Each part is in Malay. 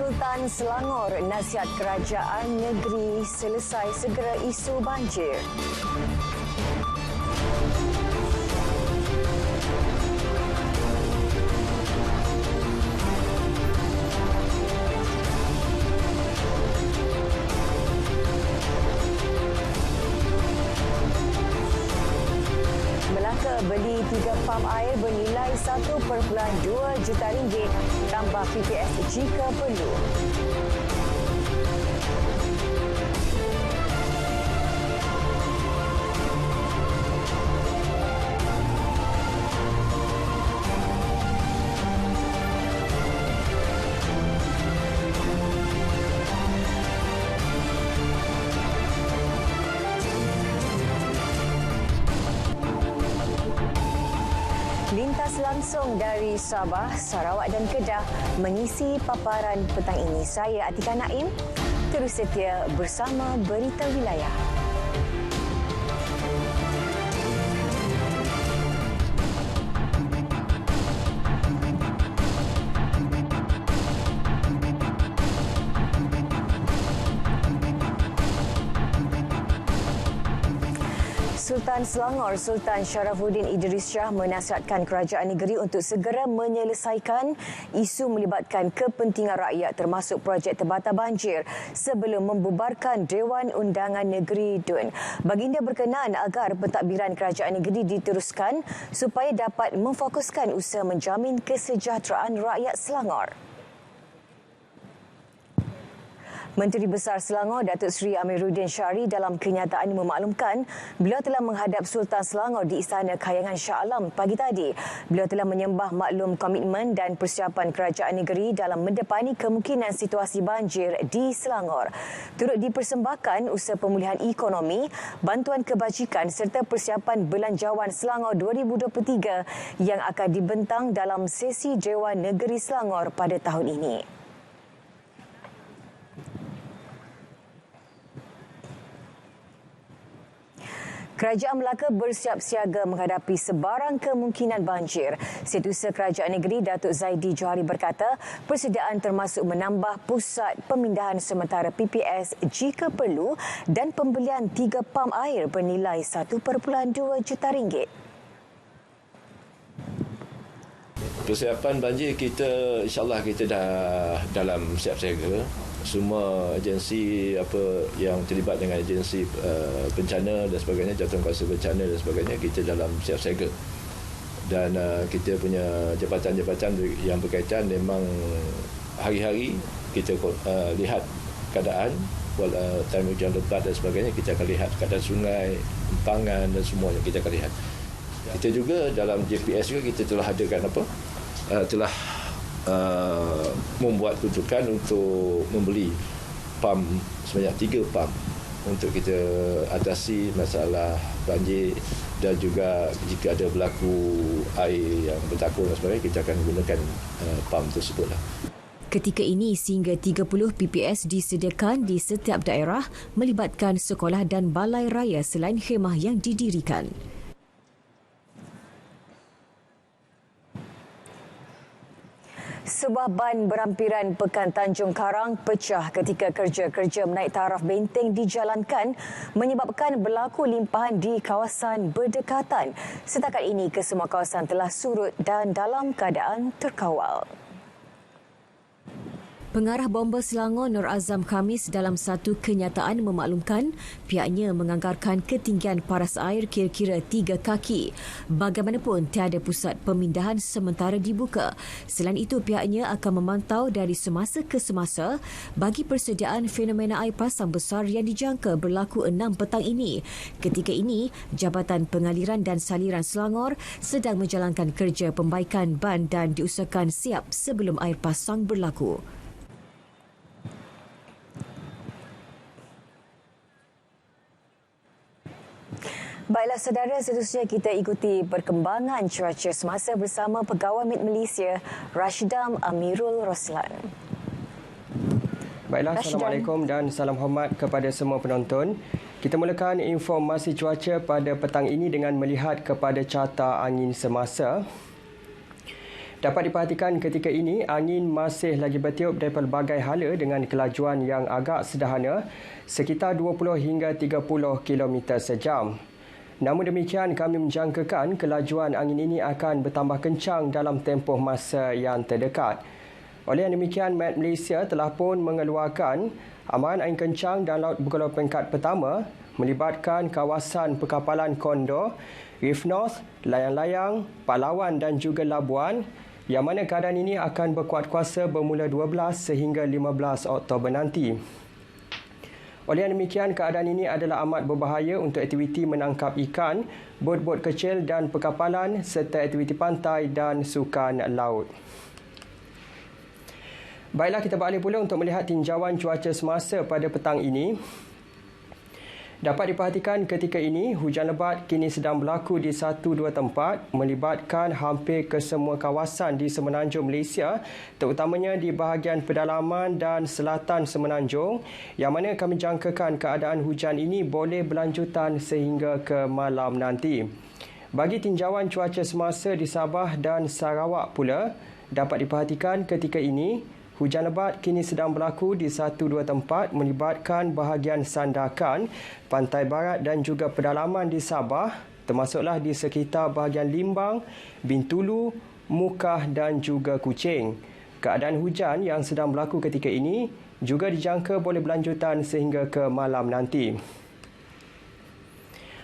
Sultan Selangor, nasihat kerajaan negeri selesai segera isu banjir. Melaka beli 3 pam air bernilai 1.2 juta ringgit, tambah PPS jika perlu. Lintas langsung dari Sabah, Sarawak dan Kedah mengisi paparan petang ini. Saya Atika Naim, terus setia bersama Berita Wilayah. Sultan Selangor, Sultan Sharafuddin Idris Shah menasihatkan kerajaan negeri untuk segera menyelesaikan isu melibatkan kepentingan rakyat termasuk projek Terbata Banjir sebelum membubarkan Dewan Undangan Negeri DUN. Baginda berkenan agar pentadbiran kerajaan negeri diteruskan supaya dapat memfokuskan usaha menjamin kesejahteraan rakyat Selangor. Menteri Besar Selangor Datuk Seri Amiruddin Syari dalam kenyataan memaklumkan beliau telah menghadap Sultan Selangor di Istana Khayangan Shah Alam pagi tadi. Beliau telah menyembah maklum komitmen dan persiapan kerajaan negeri dalam mendepani kemungkinan situasi banjir di Selangor. Turut dipersembahkan usaha pemulihan ekonomi, bantuan kebajikan serta persiapan Belanjawan Selangor 2023 yang akan dibentang dalam sesi Dewan Negeri Selangor pada tahun ini. Kerajaan Melaka bersiap siaga menghadapi sebarang kemungkinan banjir. Setiausaha Kerajaan Negeri Datuk Zaidi Johari berkata, persediaan termasuk menambah pusat pemindahan sementara PPS jika perlu dan pembelian 3 pam air bernilai 1.2 juta ringgit. Persiapan banjir kita, insyaAllah kita dah dalam siap siaga. Semua agensi apa yang terlibat dengan agensi bencana dan sebagainya, jawatankuasa bencana dan sebagainya, kita dalam siap siaga. Dan kita punya jabatan-jabatan yang berkaitan memang hari-hari kita lihat keadaan, time hujan lebat dan sebagainya, kita akan lihat keadaan sungai, empangan dan semuanya kita akan lihat. Kita juga dalam JPS juga kita telah adakan telah membuat keputusan untuk membeli pam sebanyak 3 pam untuk kita atasi masalah banjir, dan juga jika ada berlaku air yang bertakur dan sebagainya, kita akan gunakan pam tersebutlah. Ketika ini, sehingga 30 PPS disediakan di setiap daerah melibatkan sekolah dan balai raya selain khemah yang didirikan. Sebuah ban berampiran Pekan Tanjung Karang pecah ketika kerja-kerja menaik taraf benteng dijalankan menyebabkan berlaku limpahan di kawasan berdekatan. Setakat ini, kesemua kawasan telah surut dan dalam keadaan terkawal. Pengarah Bomba Selangor Nur Azam Khamis dalam satu kenyataan memaklumkan pihaknya menganggarkan ketinggian paras air kira-kira 3 kaki. Bagaimanapun, tiada pusat pemindahan sementara dibuka. Selain itu, pihaknya akan memantau dari semasa ke semasa bagi persediaan fenomena air pasang besar yang dijangka berlaku 6 petang ini. Ketika ini, Jabatan Pengaliran dan Saliran Selangor sedang menjalankan kerja pembaikan ban dan diusahakan siap sebelum air pasang berlaku. Baiklah saudara, seterusnya kita ikuti perkembangan cuaca semasa bersama Pegawai Met Malaysia Rashdam Amirul Roslan. Baiklah, Assalamualaikum dan salam hormat kepada semua penonton. Kita mulakan informasi cuaca pada petang ini dengan melihat kepada carta angin semasa. Dapat diperhatikan ketika ini, angin masih lagi bertiup dari pelbagai hala dengan kelajuan yang agak sederhana, sekitar 20 hingga 30 km sejam. Namun demikian, kami menjangkakan kelajuan angin ini akan bertambah kencang dalam tempoh masa yang terdekat. Oleh yang demikian, Met Malaysia telah pun mengeluarkan amaran angin kencang dan laut bergelombang peringkat pertama melibatkan kawasan perkapalan Condor, Reef North, Layang-Layang, Palawan dan juga Labuan, yang mana keadaan ini akan berkuat kuasa bermula 12 sehingga 15 Oktober nanti. Oleh yang demikian, keadaan ini adalah amat berbahaya untuk aktiviti menangkap ikan, bot-bot kecil dan perkapalan serta aktiviti pantai dan sukan laut. Baiklah, kita beralih pula untuk melihat tinjauan cuaca semasa pada petang ini. Dapat diperhatikan ketika ini, hujan lebat kini sedang berlaku di 1-2 tempat melibatkan hampir ke semua kawasan di semenanjung Malaysia, terutamanya di bahagian pedalaman dan selatan semenanjung, yang mana kami jangkakan keadaan hujan ini boleh berlanjutan sehingga ke malam nanti. Bagi tinjauan cuaca semasa di Sabah dan Sarawak pula, dapat diperhatikan ketika ini, hujan lebat kini sedang berlaku di 1-2 tempat melibatkan bahagian Sandakan, pantai barat dan juga pedalaman di Sabah, termasuklah di sekitar bahagian Limbang, Bintulu, Mukah dan juga Kuching. Keadaan hujan yang sedang berlaku ketika ini juga dijangka boleh berlanjutan sehingga ke malam nanti.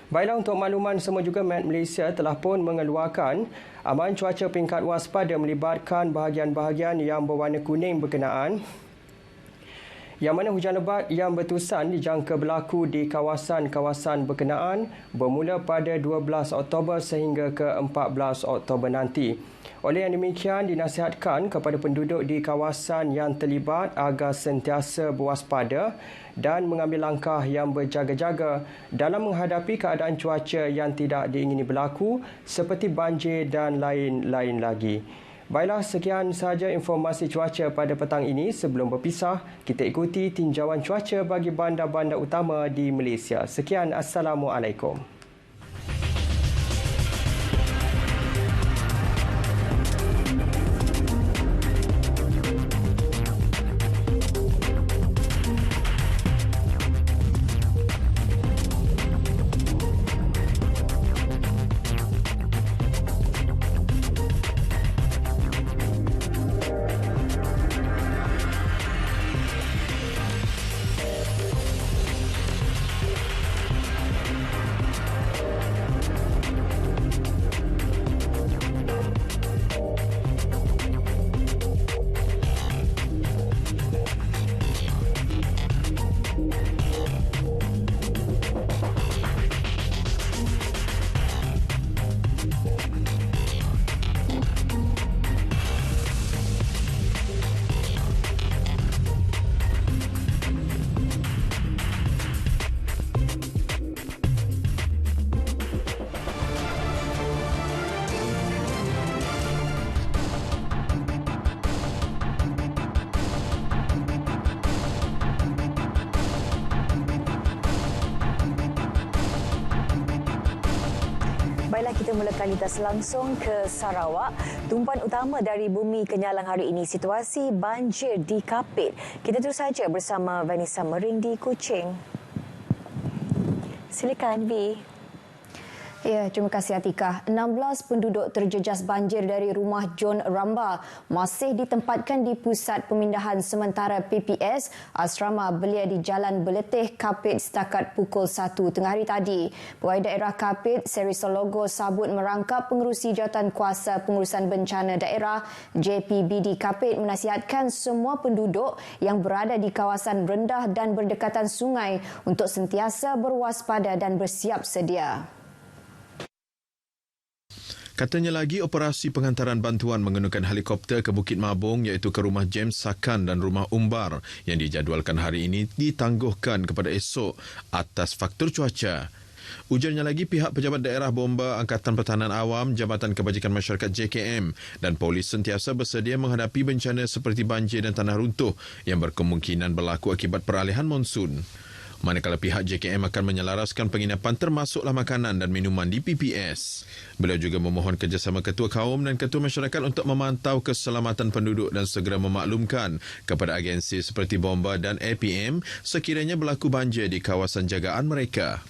Baiklah, untuk makluman semua juga, Met Malaysia telah pun mengeluarkan amaran cuaca peringkat waspada melibatkan bahagian-bahagian yang berwarna kuning berkenaan, yang mana hujan lebat yang berterusan dijangka berlaku di kawasan-kawasan berkenaan bermula pada 12 Oktober sehingga ke 14 Oktober nanti. Oleh yang demikian, dinasihatkan kepada penduduk di kawasan yang terlibat agar sentiasa berwaspada dan mengambil langkah yang berjaga-jaga dalam menghadapi keadaan cuaca yang tidak diingini berlaku seperti banjir dan lain-lain lagi. Baiklah, sekian sahaja informasi cuaca pada petang ini. Sebelum berpisah, kita ikuti tinjauan cuaca bagi bandar-bandar utama di Malaysia. Sekian, Assalamualaikum. Baiklah, kita mulakan lintas langsung ke Sarawak. Tumpuan utama dari Bumi Kenyalang hari ini, situasi banjir di Kapit. Kita terus saja bersama Vanessa Mering di Kuching. Silakan, V. Ya, terima kasih Atika. 16 penduduk terjejas banjir dari rumah John Ramba masih ditempatkan di pusat pemindahan sementara PPS Asrama Belia di Jalan Beletih, Kapit setakat pukul 1 tengah hari tadi. Pegawai Daerah Kapit, Seri Sologo Sabut merangkap pengerusi Jawatan Kuasa Pengurusan Bencana Daerah JPBD Kapit menasihatkan semua penduduk yang berada di kawasan rendah dan berdekatan sungai untuk sentiasa berwaspada dan bersiap sedia. Katanya lagi, operasi penghantaran bantuan menggunakan helikopter ke Bukit Mabung iaitu ke rumah James Sakan dan rumah Umbar yang dijadualkan hari ini ditangguhkan kepada esok atas faktor cuaca. Ujarnya lagi, pihak pejabat daerah bomba Angkatan Pertahanan Awam, Jabatan Kebajikan Masyarakat JKM dan polis sentiasa bersedia menghadapi bencana seperti banjir dan tanah runtuh yang berkemungkinan berlaku akibat peralihan monsun. manakala pihak JKM akan menyelaraskan penginapan termasuklah makanan dan minuman di PPS. Beliau juga memohon kerjasama Ketua Kaum dan Ketua Masyarakat untuk memantau keselamatan penduduk dan segera memaklumkan kepada agensi seperti Bomba dan APM sekiranya berlaku banjir di kawasan jagaan mereka.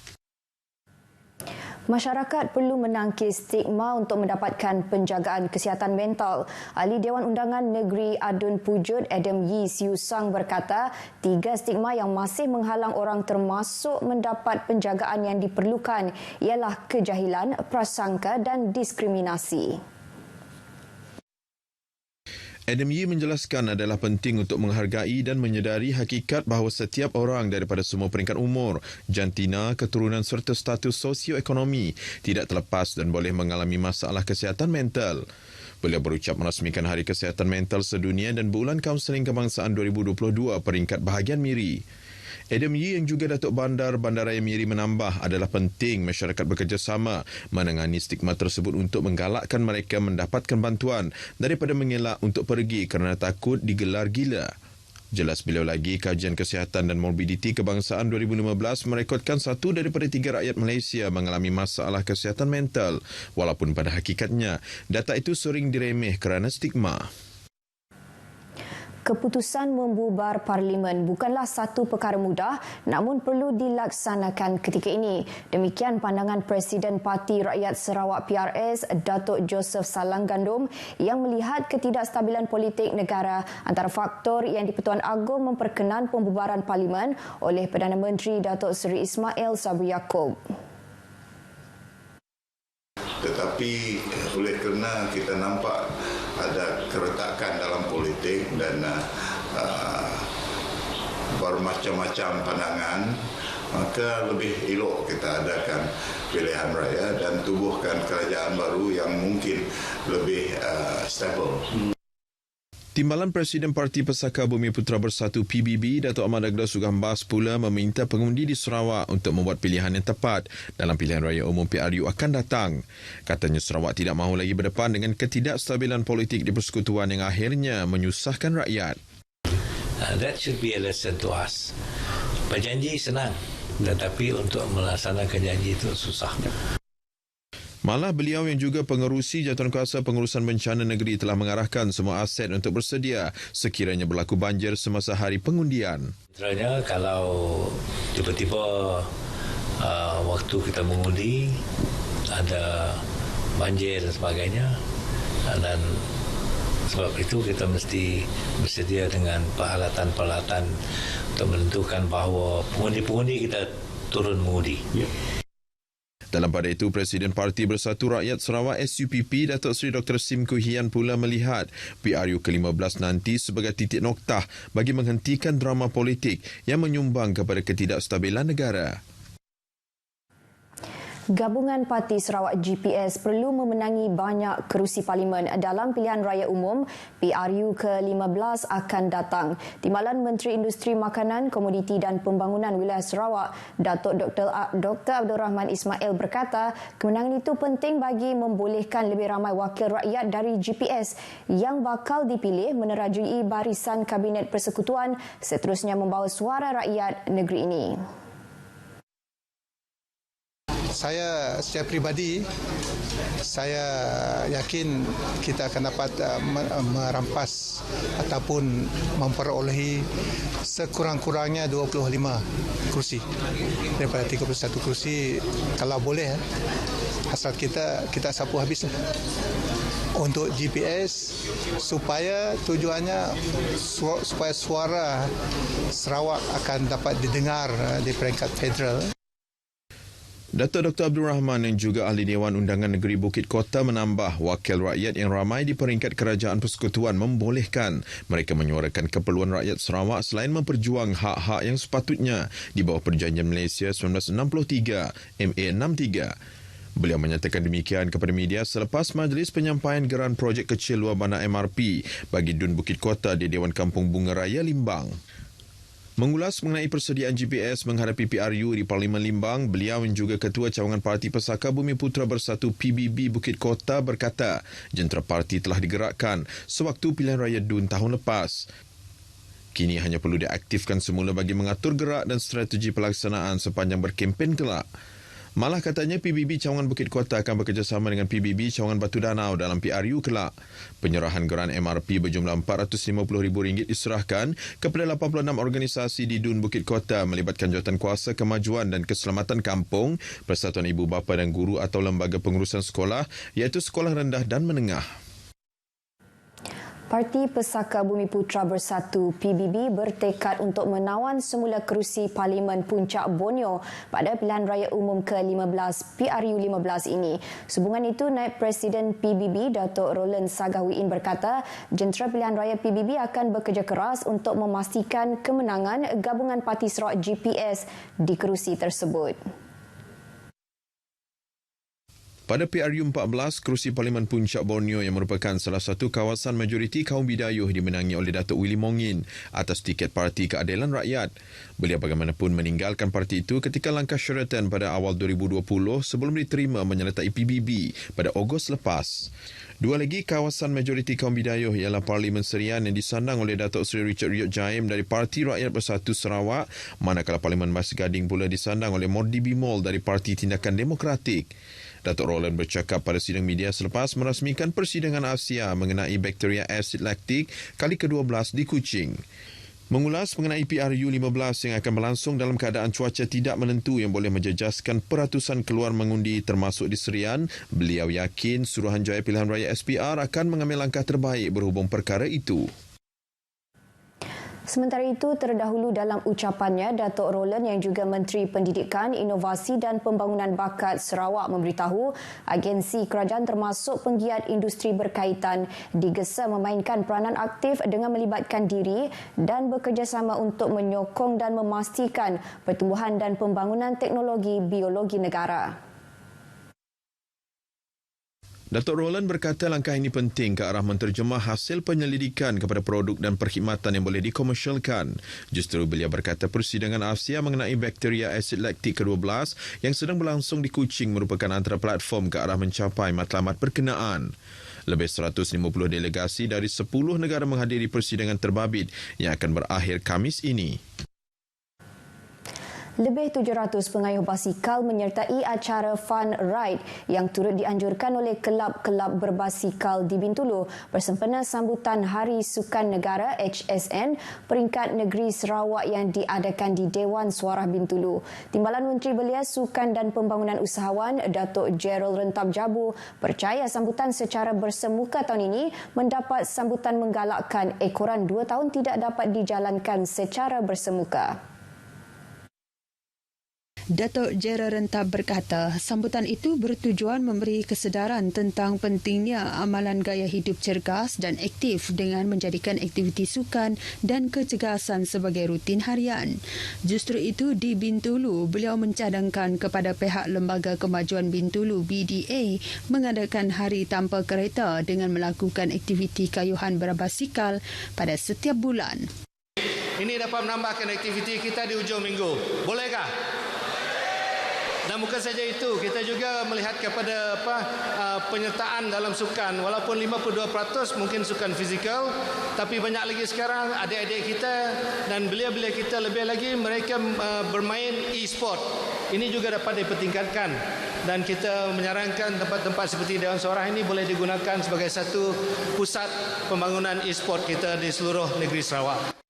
Masyarakat perlu menangkis stigma untuk mendapatkan penjagaan kesihatan mental. Ahli Dewan Undangan Negeri Adun Pujut, Adam Yee Siu Sang berkata, 3 stigma yang masih menghalang orang termasuk mendapat penjagaan yang diperlukan ialah kejahilan, prasangka dan diskriminasi. Adam Yee menjelaskan adalah penting untuk menghargai dan menyedari hakikat bahawa setiap orang daripada semua peringkat umur, jantina, keturunan serta status sosioekonomi tidak terlepas dan boleh mengalami masalah kesihatan mental. Beliau berucap merasmikan Hari Kesihatan Mental Sedunia dan Bulan Kaunseling Kebangsaan 2022 peringkat bahagian Miri. Adam Yee yang juga Datuk Bandar Bandaraya Miri menambah adalah penting masyarakat bekerjasama menangani stigma tersebut untuk menggalakkan mereka mendapatkan bantuan daripada mengelak untuk pergi kerana takut digelar gila. Jelas beliau lagi, Kajian Kesihatan dan Morbiditi Kebangsaan 2015 merekodkan 1 daripada 3 rakyat Malaysia mengalami masalah kesihatan mental, walaupun pada hakikatnya data itu sering diremeh kerana stigma. Keputusan membubar Parlimen bukanlah satu perkara mudah namun perlu dilaksanakan ketika ini. Demikian pandangan Presiden Parti Rakyat Sarawak PRS, Datuk Joseph Salang Gandum yang melihat ketidakstabilan politik negara antara faktor yang di-Pertuan Agong memperkenan pembubaran Parlimen oleh Perdana Menteri Datuk Seri Ismail Sabri Yaakob. Tetapi oleh kerana kita nampak ada keretakan dalam politik dan bermacam-macam pandangan, maka lebih elok kita adakan pilihan raya dan tubuhkan kerajaan baru yang mungkin lebih stabil. Timbalan Presiden Parti Pesaka Bumi Putera Bersatu PBB, Datuk Ahmad Agda Sugambas pula meminta pengundi di Sarawak untuk membuat pilihan yang tepat dalam pilihan raya umum PRU akan datang. Katanya Sarawak tidak mahu lagi berdepan dengan ketidakstabilan politik di persekutuan yang akhirnya menyusahkan rakyat. That should be a lesson to us. Berjanji senang, tetapi untuk melaksanakan janji itu susah. Malah beliau yang juga pengerusi Jawatankuasa Pengurusan Bencana Negeri telah mengarahkan semua aset untuk bersedia sekiranya berlaku banjir semasa hari pengundian. Misalnya kalau tiba-tiba waktu kita mengundi ada banjir dan sebagainya, dan sebab itu kita mesti bersedia dengan peralatan-peralatan untuk menentukan bahawa pengundi-pengundi kita turun mengundi. Dalam pada itu, Presiden Parti Bersatu Rakyat Sarawak SUPP, Datuk Seri Dr. Sim Kuhian pula melihat PRU ke-15 nanti sebagai titik noktah bagi menghentikan drama politik yang menyumbang kepada ketidakstabilan negara. Gabungan Parti Sarawak GPS perlu memenangi banyak kerusi Parlimen dalam pilihan raya umum PRU ke-15 akan datang. Timbalan Menteri Industri Makanan, Komoditi dan Pembangunan Wilayah Sarawak, Datuk Dr. Abdul Rahman Ismail berkata, kemenangan itu penting bagi membolehkan lebih ramai wakil rakyat dari GPS yang bakal dipilih menerajui barisan Kabinet Persekutuan seterusnya membawa suara rakyat negeri ini. Saya secara peribadi, saya yakin kita akan dapat merampas ataupun memperolehi sekurang-kurangnya 25 kursi daripada 31 kursi. Kalau boleh, hasrat kita sapu habis untuk GPS supaya tujuannya supaya suara Sarawak akan dapat didengar di peringkat federal. Datuk Dr. Abdul Rahman yang juga Ahli Dewan Undangan Negeri Bukit Kota menambah wakil rakyat yang ramai di peringkat kerajaan persekutuan membolehkan mereka menyuarakan keperluan rakyat Sarawak selain memperjuang hak-hak yang sepatutnya di bawah Perjanjian Malaysia 1963 MA63. Beliau menyatakan demikian kepada media selepas majlis penyampaian geran projek kecil luar bandar MRP bagi Dun Bukit Kota di Dewan Kampung Bunga Raya Limbang. Mengulas mengenai persediaan GPS menghadapi PRU di Parlimen Limbang, beliau yang juga Ketua Cawangan Parti Pesaka Bumi Putera Bersatu PBB Bukit Kota berkata, jentera parti telah digerakkan sewaktu pilihan raya DUN tahun lepas. Kini hanya perlu diaktifkan semula bagi mengatur gerak dan strategi pelaksanaan sepanjang berkempen kelak. Malah katanya PBB Cawangan Bukit Kota akan bekerjasama dengan PBB Cawangan Batu Danau dalam PRU kelak. Penyerahan geran MRP berjumlah RM450,000 diserahkan kepada 86 organisasi di DUN Bukit Kota melibatkan Jawatan Kuasa Kemajuan dan Keselamatan Kampung, Persatuan Ibu Bapa dan Guru atau Lembaga Pengurusan Sekolah iaitu Sekolah Rendah dan Menengah. Parti Pesaka Bumi Putra Bersatu PBB bertekad untuk menawan semula kerusi Parlimen Puncak Borneo pada pilihan raya umum ke-15 PRU 15 ini. Sehubungan itu, Naib Presiden PBB Datuk Roland Sagahwiin berkata, jentera pilihan raya PBB akan bekerja keras untuk memastikan kemenangan gabungan Parti Sarawak GPS di kerusi tersebut. Pada PRU 14, kerusi Parlimen Puncak Borneo yang merupakan salah satu kawasan majoriti kaum Bidayuh dimenangi oleh Datuk Willy Mongin atas tiket Parti Keadilan Rakyat. Beliau bagaimanapun meninggalkan parti itu ketika langkah Sheraton pada awal 2020 sebelum diterima menyertai PBB pada Ogos lepas. Dua lagi kawasan majoriti kaum Bidayuh ialah Parlimen Serian yang disandang oleh Datuk Seri Richard Riot Jaim dari Parti Rakyat Bersatu Sarawak, manakala Parlimen Mas Gading pula disandang oleh Mordi Bimol dari Parti Tindakan Demokratik. Datuk Roland bercakap pada sidang media selepas merasmikan persidangan Asia mengenai bakteria asid laktik kali ke-12 di Kuching. Mengulas mengenai PRU 15 yang akan berlangsung dalam keadaan cuaca tidak menentu yang boleh menjejaskan peratusan keluar mengundi termasuk di Serian, beliau yakin Suruhanjaya Pilihan Raya SPR akan mengambil langkah terbaik berhubung perkara itu. Sementara itu, terdahulu dalam ucapannya, Datuk Roland yang juga Menteri Pendidikan, Inovasi dan Pembangunan Bakat Sarawak memberitahu agensi kerajaan termasuk penggiat industri berkaitan digesa memainkan peranan aktif dengan melibatkan diri dan bekerjasama untuk menyokong dan memastikan pertumbuhan dan pembangunan teknologi biologi negara. Datuk Roland berkata langkah ini penting ke arah menterjemah hasil penyelidikan kepada produk dan perkhidmatan yang boleh dikomersialkan. Justru beliau berkata persidangan Asia mengenai bakteria asid laktik ke-12 yang sedang berlangsung di Kuching merupakan antara platform ke arah mencapai matlamat berkenaan. Lebih 150 delegasi dari 10 negara menghadiri persidangan terbabit yang akan berakhir Khamis ini. Lebih 700 pengayuh basikal menyertai acara Fun Ride yang turut dianjurkan oleh kelab-kelab berbasikal di Bintulu bersempena sambutan Hari Sukan Negara HSN peringkat negeri Sarawak yang diadakan di Dewan Suara Bintulu. Timbalan Menteri Belia Sukan dan Pembangunan Usahawan Datuk Gerald Rentab Jabu percaya sambutan secara bersemuka tahun ini mendapat sambutan menggalakkan ekoran 2 tahun tidak dapat dijalankan secara bersemuka. Datuk Gerald Rentab berkata, sambutan itu bertujuan memberi kesedaran tentang pentingnya amalan gaya hidup cergas dan aktif dengan menjadikan aktiviti sukan dan kecergasan sebagai rutin harian. Justru itu, di Bintulu, beliau mencadangkan kepada pihak Lembaga Kemajuan Bintulu BDA mengadakan hari tanpa kereta dengan melakukan aktiviti kayuhan berbasikal pada setiap bulan. Ini dapat menambahkan aktiviti kita di hujung minggu. Bolehkah? Dan bukan saja itu, kita juga melihat kepada penyertaan dalam sukan. Walaupun 52% mungkin sukan fizikal, tapi banyak lagi sekarang adik-adik kita dan belia-belia kita lebih lagi mereka bermain e-sport. Ini juga dapat dipertingkatkan dan kita menyarankan tempat-tempat seperti Dewan Suara ini boleh digunakan sebagai satu pusat pembangunan e-sport kita di seluruh negeri Sarawak.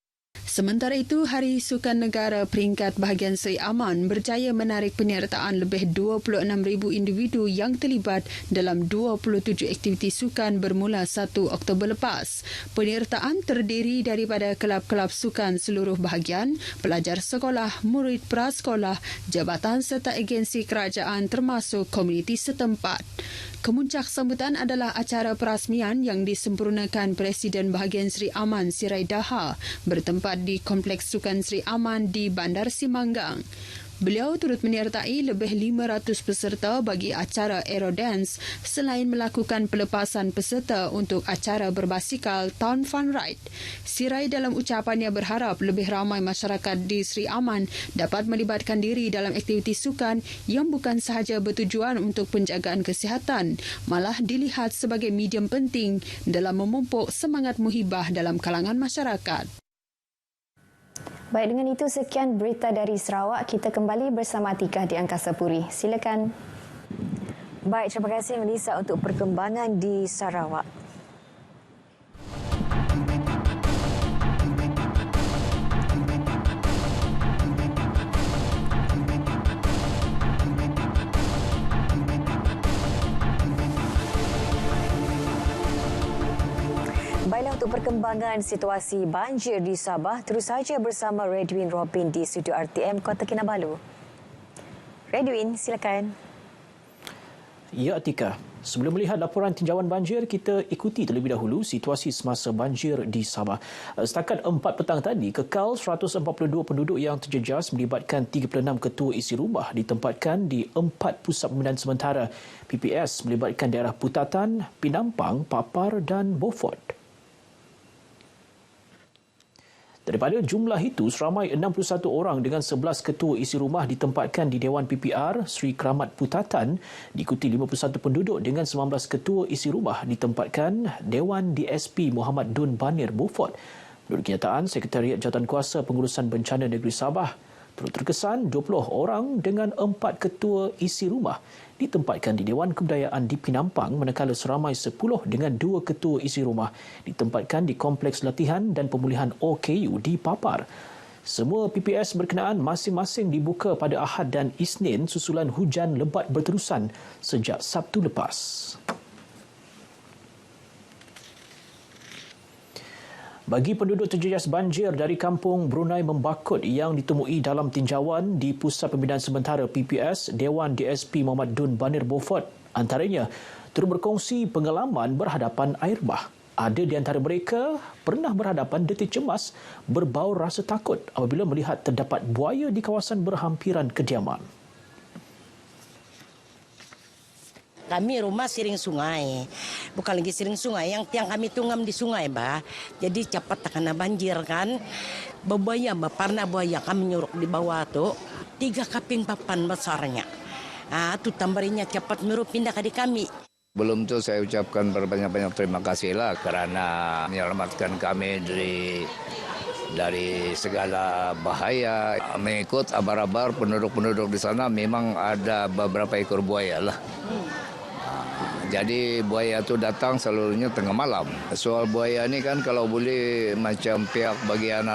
Sementara itu, Hari Sukan Negara peringkat bahagian Seri Aman berjaya menarik penyertaan lebih 26,000 individu yang terlibat dalam 27 aktiviti sukan bermula 1 Oktober lepas. Penyertaan terdiri daripada kelab-kelab sukan seluruh bahagian, pelajar sekolah, murid prasekolah, jabatan serta agensi kerajaan termasuk komuniti setempat. Kemuncak sambutan adalah acara perasmian yang disempurnakan Presiden Bahagian Seri Aman Sirai Daha bertempat di Kompleks Sukan Seri Aman di Bandar Simanggang. Beliau turut menyertai lebih 500 peserta bagi acara Aerodance selain melakukan pelepasan peserta untuk acara berbasikal Town Fun Ride. Sirai dalam ucapannya berharap lebih ramai masyarakat di Seri Aman dapat melibatkan diri dalam aktiviti sukan yang bukan sahaja bertujuan untuk penjagaan kesihatan, malah dilihat sebagai medium penting dalam memupuk semangat muhibah dalam kalangan masyarakat. Baik, dengan itu sekian berita dari Sarawak. Kita kembali bersama Atikah di Angkasa Puri. Silakan. Baik, terima kasih Melissa untuk perkembangan di Sarawak. Baiklah, untuk perkembangan situasi banjir di Sabah, terus saja bersama Redwin Robin di Studio RTM Kota Kinabalu. Redwin, silakan. Ya, Atika. Sebelum melihat laporan tinjauan banjir, kita ikuti terlebih dahulu situasi semasa banjir di Sabah. Setakat 4 petang tadi, kekal 142 penduduk yang terjejas melibatkan 36 ketua isi rumah ditempatkan di 4 pusat pemindahan sementara PPS melibatkan daerah Putatan, Pinampang, Papar dan Beaufort. Daripada jumlah itu, seramai 61 orang dengan 11 ketua isi rumah ditempatkan di Dewan PPR Sri Keramat Putatan, diikuti 51 penduduk dengan 19 ketua isi rumah ditempatkan Dewan DSP Muhammad Dun Banir Beaufort. Menurut kenyataan, Sekretariat Jawatankuasa Pengurusan Bencana Negeri Sabah, turut terkesan 20 orang dengan 4 ketua isi rumah ditempatkan di Dewan Kebudayaan di Pinampang, manakala seramai 10 dengan 2 ketua isi rumah ditempatkan di Kompleks Latihan dan Pemulihan OKU di Papar. Semua PPS berkenaan masing-masing dibuka pada Ahad dan Isnin susulan hujan lebat berterusan sejak Sabtu lepas. Bagi penduduk terjejas banjir dari kampung Brunei Membakut yang ditemui dalam tinjauan di Pusat Pembinaan Sementara PPS Dewan DSP Muhammad Dun Banir Beaufort, antaranya turut berkongsi pengalaman berhadapan air bah. Ada di antara mereka pernah berhadapan detik cemas berbau rasa takut apabila melihat terdapat buaya di kawasan berhampiran kediaman. Kami rumah siring sungai, bukan lagi siring sungai, yang tiang kami tungam di sungai, bah. Jadi cepat terkena banjir kan. Bebuaya, pernah buaya kami nyuruk di bawah tu 3 kaping papan besarnya. Tu tambarinya cepat nyuruh pindah ke di kami. Belum tu saya ucapkan berbanyak-banyak terima kasihlah kerana menyelamatkan kami dari segala bahaya. Mengikut abar-abar penduduk-penduduk di sana memang ada beberapa ekor buaya lah. Jadi buaya itu datang seluruhnya tengah malam. Soal buaya ni kan kalau boleh macam pihak bagian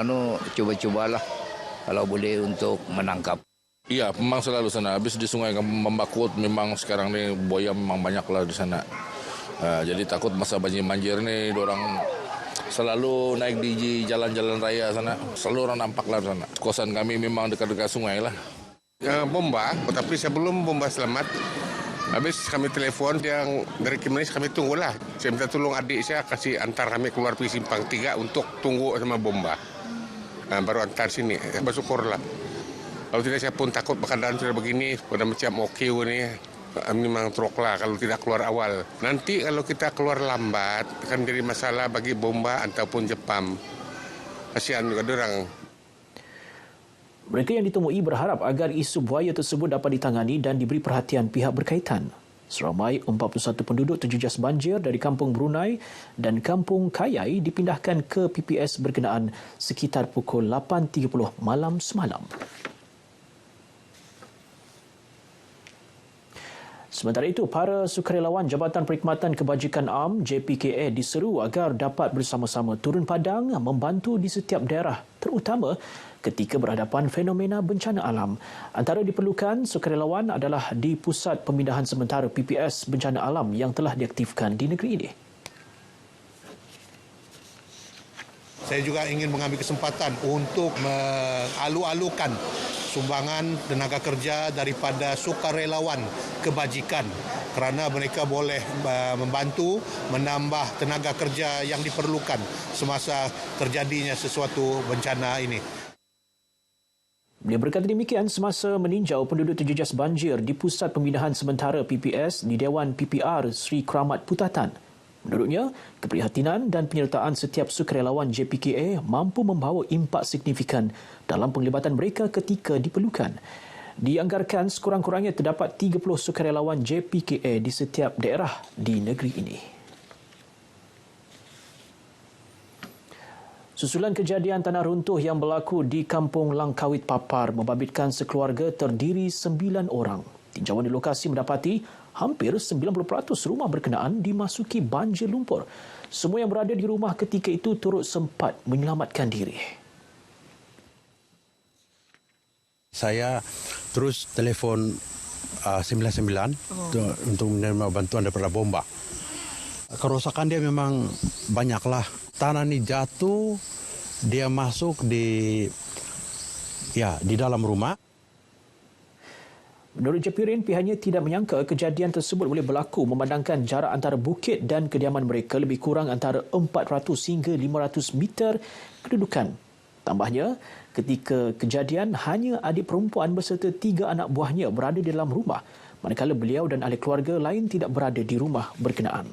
cuba-cubalah kalau boleh untuk menangkap. Iya, memang selalu sana. Habis di Sungai Membakut memang sekarang ni buaya memang banyaklah di sana. Jadi takut masa banjir ni orang selalu naik di jalan-jalan raya sana. Selalu orang nampaklah di sana. Kosan kami memang dekat-dekat sungai lah. Bomba, tapi sebelum bomba selamat, habis kami telefon yang dari Kimenis kami tunggulah. Saya minta tolong adik saya kasih antar kami keluar pergi Simpang 3 untuk tunggu sama bomba. Baru antar sini. Bersyukurlah. Kalau tidak saya pun takut keadaan sudah begini, pada macam OKU ni memang truk lah kalau tidak keluar awal. Nanti kalau kita keluar lambat akan jadi masalah bagi bomba ataupun Jepam. Kasihan juga dorang. Mereka yang ditemui berharap agar isu buaya tersebut dapat ditangani dan diberi perhatian pihak berkaitan. Seramai 41 penduduk terjejas banjir dari Kampung Brunei dan Kampung Kayai dipindahkan ke PPS berkenaan sekitar pukul 8.30 malam semalam. Sementara itu, para sukarelawan Jabatan Perkhidmatan Kebajikan Am JPKA diseru agar dapat bersama-sama turun padang membantu di setiap daerah, terutama ketika berhadapan fenomena bencana alam. Antara diperlukan sukarelawan adalah di Pusat Pemindahan Sementara PPS Bencana Alam yang telah diaktifkan di negeri ini. Saya juga ingin mengambil kesempatan untuk mengalu-alukan sumbangan tenaga kerja daripada sukarelawan kebajikan kerana mereka boleh membantu menambah tenaga kerja yang diperlukan semasa terjadinya sesuatu bencana ini. Beliau berkata demikian semasa meninjau penduduk terjejas banjir di Pusat Pemindahan Sementara PPS di Dewan PPR Sri Keramat Putatan. Menurutnya, keprihatinan dan penyertaan setiap sukarelawan JPKA mampu membawa impak signifikan dalam penglibatan mereka ketika diperlukan. Dianggarkan sekurang-kurangnya terdapat 30 sukarelawan JPKA di setiap daerah di negeri ini. Susulan kejadian tanah runtuh yang berlaku di Kampung Langkawit Papar membabitkan sekeluarga terdiri 9 orang. Tinjauan di lokasi mendapati hampir 90% rumah berkenaan dimasuki banjir lumpur. Semua yang berada di rumah ketika itu turut sempat menyelamatkan diri. Saya terus telefon 99 untuk menerima bantuan daripada bomba. Kerosakan dia memang banyaklah. Tanah ini jatuh, dia masuk di dalam rumah. Menurut Jepirin, pihaknya tidak menyangka kejadian tersebut boleh berlaku memandangkan jarak antara bukit dan kediaman mereka lebih kurang antara 400 hingga 500 meter kedudukan. Tambahnya, ketika kejadian hanya adik perempuan beserta 3 anak buahnya berada di dalam rumah, manakala beliau dan ahli keluarga lain tidak berada di rumah berkenaan.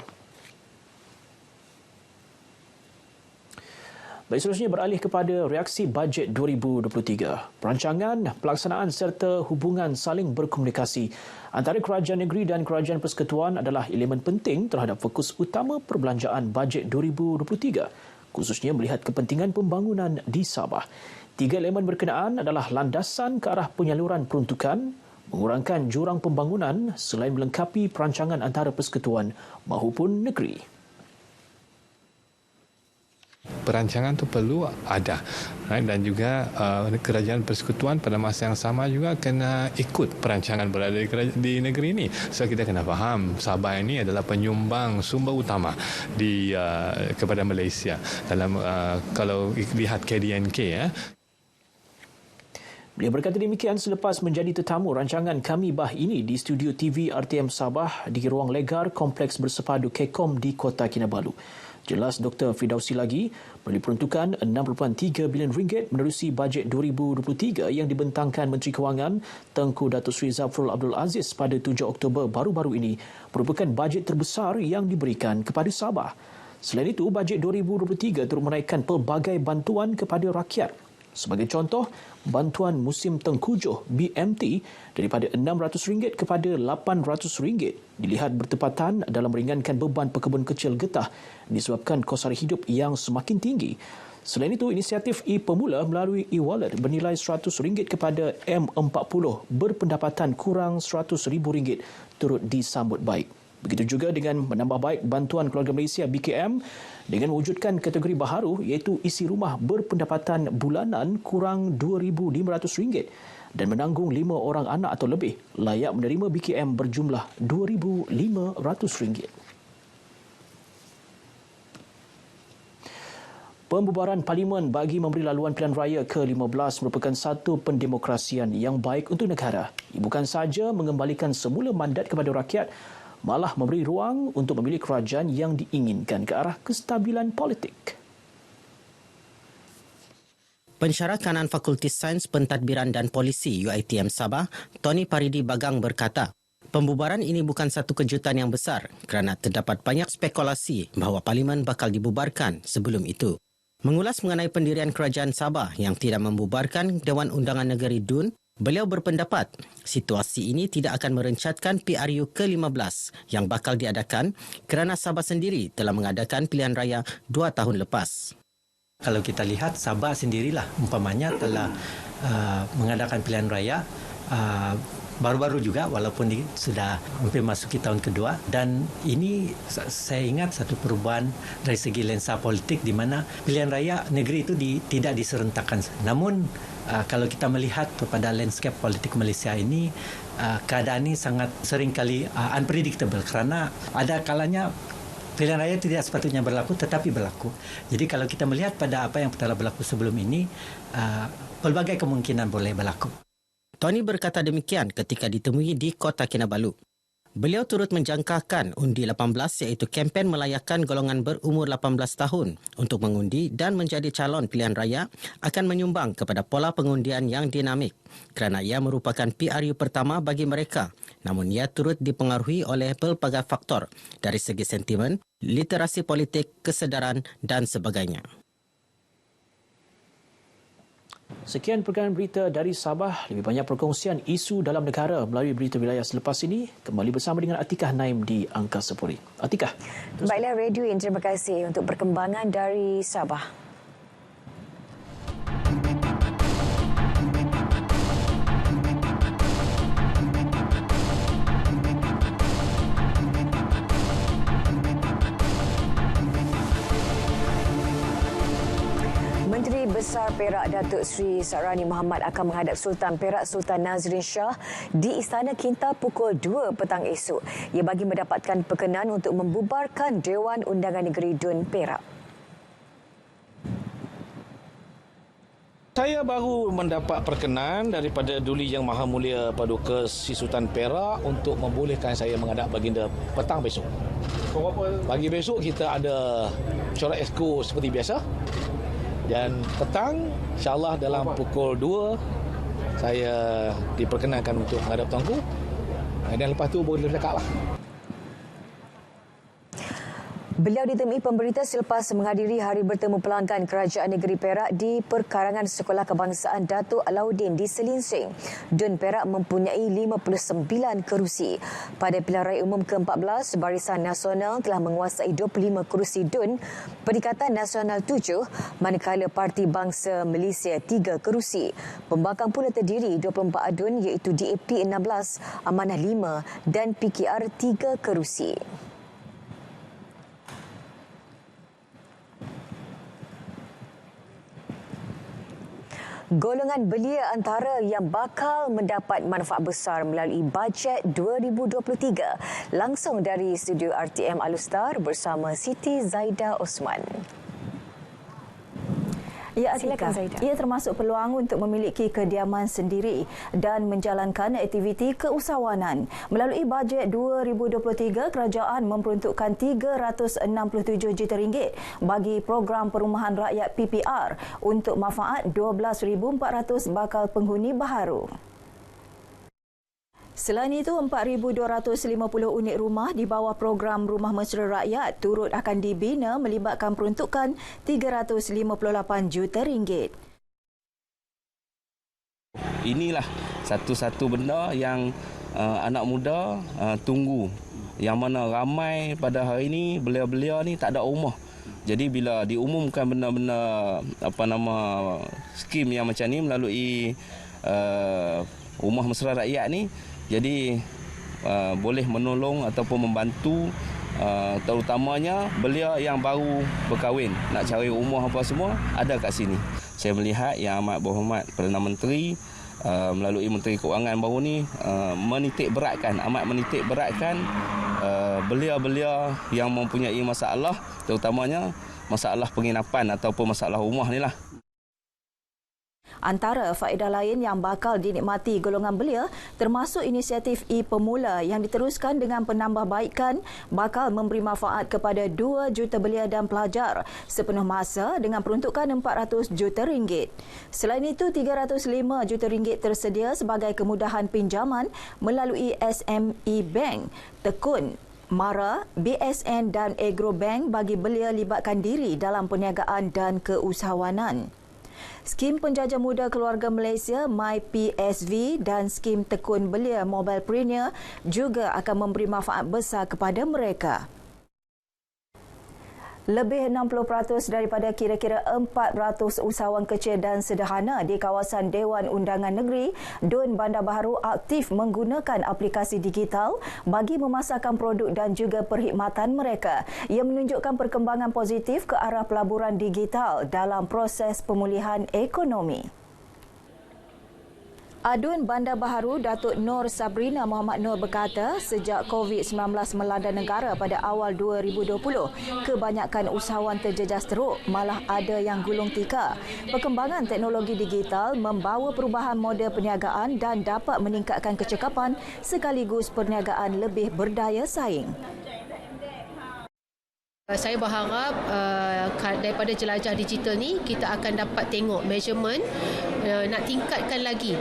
Baik, seterusnya beralih kepada reaksi bajet 2023. Perancangan, pelaksanaan serta hubungan saling berkomunikasi antara kerajaan negeri dan kerajaan persekutuan adalah elemen penting terhadap fokus utama perbelanjaan bajet 2023, khususnya melihat kepentingan pembangunan di Sabah. 3 elemen berkenaan adalah landasan ke arah penyaluran peruntukan, mengurangkan jurang pembangunan selain melengkapi perancangan antara persekutuan maupun negeri. Perancangan itu perlu ada, dan juga kerajaan persekutuan pada masa yang sama juga kena ikut perancangan berada di negeri ini. So kita kena faham Sabah ini adalah penyumbang sumber utama kepada Malaysia dalam kalau lihat KDNK Beliau berkata demikian selepas menjadi tetamu rancangan Kami Bah ini di studio TV RTM Sabah di ruang legar Kompleks Bersepadu Kekom di Kota Kinabalu. Jelas Dr. Fidausi lagi, melalui peruntukan RM6.3 bilion menerusi bajet 2023 yang dibentangkan Menteri Kewangan Tengku Datuk Seri Zafrul Abdul Aziz pada 7 Oktober baru-baru ini merupakan bajet terbesar yang diberikan kepada Sabah. Selain itu, bajet 2023 turut menaikkan pelbagai bantuan kepada rakyat. Sebagai contoh, bantuan musim tengkujuh BMT daripada RM600 kepada RM800 dilihat bertepatan dalam meringankan beban pekebun kecil getah disebabkan kos sara hidup yang semakin tinggi. Selain itu, inisiatif e-Pemula melalui e-wallet bernilai RM100 kepada M40 berpendapatan kurang RM100,000 turut disambut baik. Begitu juga dengan menambah baik bantuan keluarga Malaysia BKM dengan mewujudkan kategori baharu iaitu isi rumah berpendapatan bulanan kurang RM2,500 dan menanggung 5 orang anak atau lebih layak menerima BKM berjumlah RM2,500. Pembubaran Parlimen bagi memberi laluan pilihan raya ke-15 merupakan satu pendemokrasian yang baik untuk negara. Ia bukan sahaja mengembalikan semula mandat kepada rakyat, malah memberi ruang untuk memilih kerajaan yang diinginkan ke arah kestabilan politik. Pensyarah kanan Fakulti Sains Pentadbiran dan Polisi UiTM Sabah, Tony Paridi Bagang berkata, pembubaran ini bukan satu kejutan yang besar kerana terdapat banyak spekulasi bahawa Parlimen bakal dibubarkan sebelum itu. Mengulas mengenai pendirian kerajaan Sabah yang tidak membubarkan Dewan Undangan Negeri DUN, beliau berpendapat situasi ini tidak akan merencatkan PRU ke-15 yang bakal diadakan kerana Sabah sendiri telah mengadakan pilihan raya 2 tahun lepas. Kalau kita lihat Sabah sendirilah umpamanya telah mengadakan pilihan raya baru-baru juga walaupun sudah hampir masuki tahun kedua, dan ini saya ingat satu perubahan dari segi lensa politik di mana pilihan raya negeri itu tidak diserentakkan. Namun kalau kita melihat kepada landscape politik Malaysia ini, keadaan ini sangat seringkali unpredictable kerana ada kalanya pilihan raya tidak sepatutnya berlaku tetapi berlaku. Jadi kalau kita melihat pada apa yang telah berlaku sebelum ini, pelbagai kemungkinan boleh berlaku. Tony berkata demikian ketika ditemui di Kota Kinabalu. Beliau turut menjangkakan undi 18 iaitu kempen melayakkan golongan berumur 18 tahun untuk mengundi dan menjadi calon pilihan raya akan menyumbang kepada pola pengundian yang dinamik kerana ia merupakan PRU pertama bagi mereka. Namun ia turut dipengaruhi oleh pelbagai faktor dari segi sentimen, literasi politik, kesedaran dan sebagainya. Sekian perkembangan berita dari Sabah. Lebih banyak perkongsian isu dalam negara melalui berita wilayah selepas ini. Kembali bersama dengan Atikah Naim di Angkasa Puri. Atikah. Baiklah, Radio In, terima kasih untuk perkembangan dari Sabah. Menteri Besar Perak Datuk Seri Sarani Muhammad akan menghadap Sultan Perak Sultan Nazrin Shah di Istana Kinta pukul 2 petang esok. Ia bagi mendapatkan perkenan untuk membubarkan Dewan Undangan Negeri Dun Perak. Saya baru mendapat perkenan daripada Duli Yang Maha Mulia Paduka Sri Sultan Perak untuk membolehkan saya menghadap baginda petang besok. Pagi besok kita ada corak esko seperti biasa. Dan petang, insyaAllah dalam pukul 2, saya diperkenankan untuk menghadap tuanku. Dan lepas tu boleh bercakap lah. Beliau ditemui pemberita selepas menghadiri Hari Bertemu Pelanggan Kerajaan Negeri Perak di Perkarangan Sekolah Kebangsaan Datuk Alauddin di Selinsing. Dun Perak mempunyai 59 kerusi. Pada pilihan raya umum ke-14, Barisan Nasional telah menguasai 25 kerusi Dun, Perikatan Nasional 7, manakala Parti Bangsa Malaysia 3 kerusi. Pembangkang pula terdiri 24 adun iaitu DAP 16, Amanah 5 dan PKR 3 kerusi. Golongan belia antara yang bakal mendapat manfaat besar melalui bajet 2023. Langsung dari studio RTM Alustar bersama Siti Zaida Osman. Ya, Atika, ia termasuk peluang untuk memiliki kediaman sendiri dan menjalankan aktiviti keusahawanan. Melalui bajet 2023, kerajaan memperuntukkan RM367 juta bagi program perumahan rakyat PPR untuk manfaat 12,400 bakal penghuni baharu. Selain itu, 4,250 unit rumah di bawah program Rumah Mesra Rakyat turut akan dibina melibatkan peruntukan RM358 juta. Inilah satu-satu benda yang anak muda tunggu. Yang mana ramai pada hari ini belia-belia ni tak ada rumah. Jadi bila diumumkan benda-benda skim yang macam ni melalui Rumah Mesra Rakyat ni, jadi boleh menolong ataupun membantu terutamanya belia yang baru berkahwin, nak cari rumah apa semua, ada kat sini. Saya melihat Yang Amat Berhormat Perdana Menteri melalui Menteri Keuangan baru ni amat menitik beratkan belia-belia yang mempunyai masalah, terutamanya masalah penginapan ataupun masalah rumah ni lah. Antara faedah lain yang bakal dinikmati golongan belia termasuk inisiatif e-Pemula yang diteruskan dengan penambahbaikan bakal memberi manfaat kepada 2 juta belia dan pelajar sepenuh masa dengan peruntukan RM400 juta. Selain itu, RM305 juta tersedia sebagai kemudahan pinjaman melalui SME Bank, Tekun, Mara, BSN dan Agro Bank bagi belia libatkan diri dalam perniagaan dan keusahawanan. Skim Penjajah Muda Keluarga Malaysia MyPSV dan Skim Tekun Belia Mobilepreneur juga akan memberi manfaat besar kepada mereka. Lebih 60% daripada kira-kira 400 usahawan kecil dan sederhana di kawasan Dewan Undangan Negeri Dun Bandar Baharu aktif menggunakan aplikasi digital bagi memasarkan produk dan juga perkhidmatan mereka. Ia menunjukkan perkembangan positif ke arah pelaburan digital dalam proses pemulihan ekonomi. Adun Bandar Baharu Datuk Nur Sabrina Muhammad Nur berkata sejak COVID-19 melanda negara pada awal 2020, kebanyakan usahawan terjejas teruk, malah ada yang gulung tikar. Perkembangan teknologi digital membawa perubahan model perniagaan dan dapat meningkatkan kecekapan sekaligus perniagaan lebih berdaya saing. Saya berharap daripada jelajah digital ni kita akan dapat tengok measurement nak tingkatkan lagi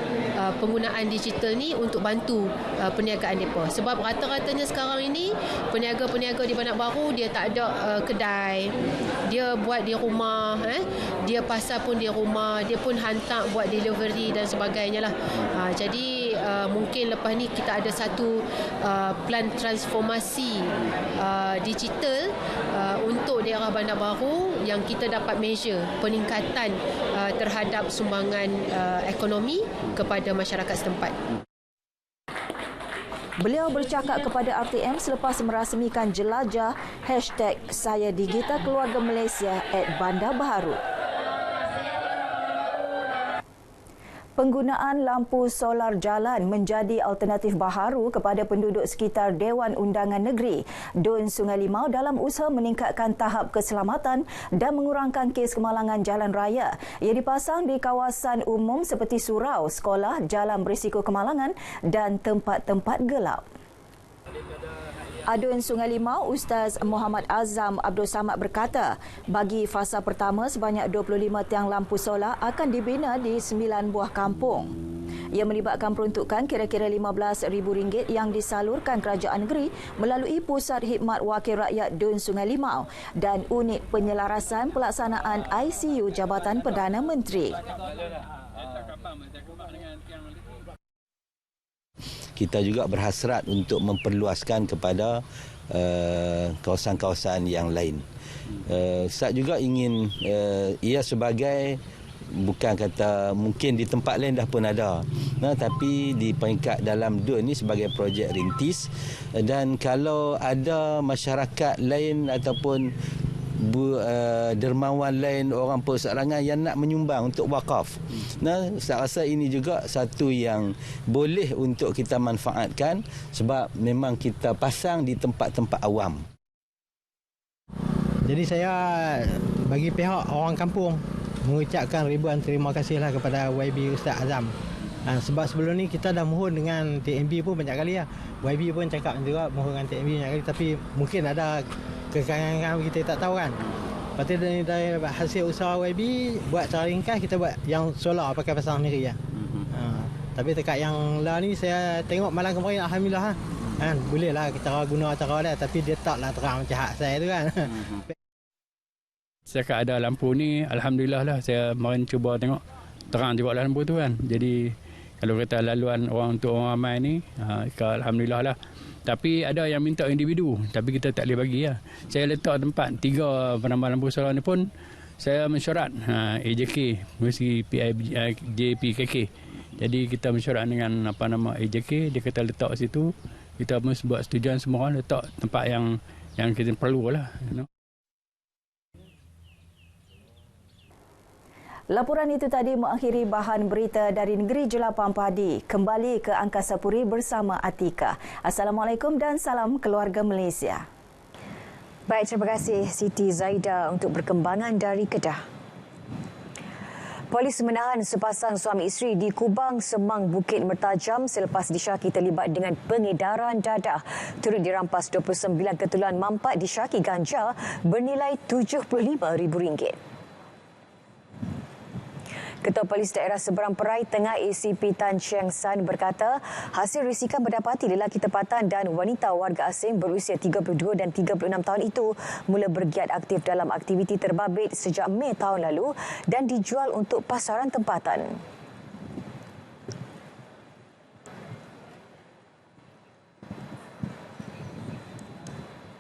penggunaan digital ni untuk bantu perniagaan mereka. Sebab rata-ratanya sekarang ini peniaga-peniaga di Bandar Baru dia tak ada kedai. Dia buat di rumah, dia pasar pun di rumah, dia pun hantar buat delivery dan sebagainya lah. Jadi mungkin lepas ni kita ada satu plan transformasi digital untuk daerah Bandar Baru yang kita dapat measure peningkatan terhadap sumbangan ekonomi kepada masyarakat setempat. Beliau bercakap kepada RTM selepas merasmikan jelajah #SayaDigital Keluarga Malaysia @Bandar Baharu. Penggunaan lampu solar jalan menjadi alternatif baharu kepada penduduk sekitar Dewan Undangan Negeri Dun Sungai Limau dalam usaha meningkatkan tahap keselamatan dan mengurangkan kes kemalangan jalan raya. Ia dipasang di kawasan umum seperti surau, sekolah, jalan berisiko kemalangan dan tempat-tempat gelap. Adun Sungai Limau, Ustaz Muhammad Azam Abdul Samad berkata, bagi fasa pertama sebanyak 25 tiang lampu solar akan dibina di 9 buah kampung. Ia melibatkan peruntukan kira-kira RM15,000 yang disalurkan kerajaan negeri melalui Pusat Khidmat Wakil Rakyat Dun Sungai Limau dan Unit Penyelarasan Pelaksanaan ICU Jabatan Perdana Menteri. Kita juga berhasrat untuk memperluaskan kepada kawasan-kawasan yang lain. Ustaz juga ingin ia sebagai, bukan kata mungkin di tempat lain dah pun ada, tapi di peringkat dalam DUN ini sebagai projek rintis, dan kalau ada masyarakat lain ataupun dermawan lain, orang perseorangan yang nak menyumbang untuk wakaf. Saya rasa ini juga satu yang boleh untuk kita manfaatkan sebab memang kita pasang di tempat-tempat awam. Jadi saya bagi pihak orang kampung mengucapkan ribuan terima kasihlah kepada YB Ustaz Azam. Sebab sebelum ni kita dah mohon dengan TMB pun banyak kali lah. YB pun cakap juga mohon dengan TMB banyak kali, tapi mungkin ada kekurangan kita tak tahu kan. Lepas tu dari hasil usaha YB buat cara ringkas, kita buat yang solar pakai pasang sendiri ya. Tapi dekat yang lah ni saya tengok malam kemarin alhamdulillah boleh lah kita guna cara dia, tapi dia taklah terang macam hak saya tu kan. Setakat ada lampu ni alhamdulillah lah, saya kemarin cuba tengok terang juga lampu tu kan. Jadi kalau kata laluan orang untuk orang ramai ni alhamdulillah lah. Tapi ada yang minta individu, tapi kita tak boleh bagi lah. Saya letak tempat 3 penambah lampu solar ni pun saya mesyuarat AJK, Universiti JPKK. Jadi kita mesyuarat dengan AJK, dia kata letak situ. Kita pun buat setujuan semua orang letak tempat yang kita perlu lah. Laporan itu tadi mengakhiri bahan berita dari Negeri Jelapang Padi. Kembali ke Angkasa Puri bersama Atika. Assalamualaikum dan salam keluarga Malaysia. Baik, terima kasih Siti Zaida untuk perkembangan dari Kedah. Polis menahan sepasang suami isteri di Kubang, Semang, Bukit Mertajam selepas disyaki terlibat dengan pengedaran dadah. Turut dirampas 29 keteluan mampat disyaki ganja bernilai RM75,000. Ketua Polis Daerah Seberang Perai Tengah ACP Tan Chiang San berkata, hasil risikan mendapati lelaki tempatan dan wanita warga asing berusia 32 dan 36 tahun itu mula bergiat aktif dalam aktiviti terbabit sejak Mei tahun lalu dan dijual untuk pasaran tempatan.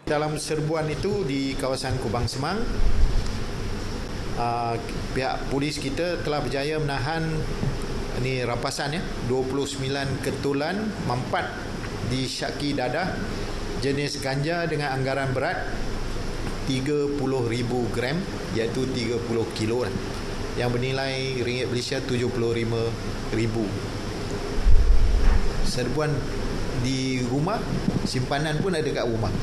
Dalam serbuan itu di kawasan Kubang Semang, pihak polis kita telah berjaya menahan rampasan 29 ketulan mampat disyaki dadah jenis ganja dengan anggaran berat 30,000 gram iaitu 30 kilo yang bernilai ringgit Malaysia 75,000. Serbuan di rumah, simpanan pun ada kat rumah.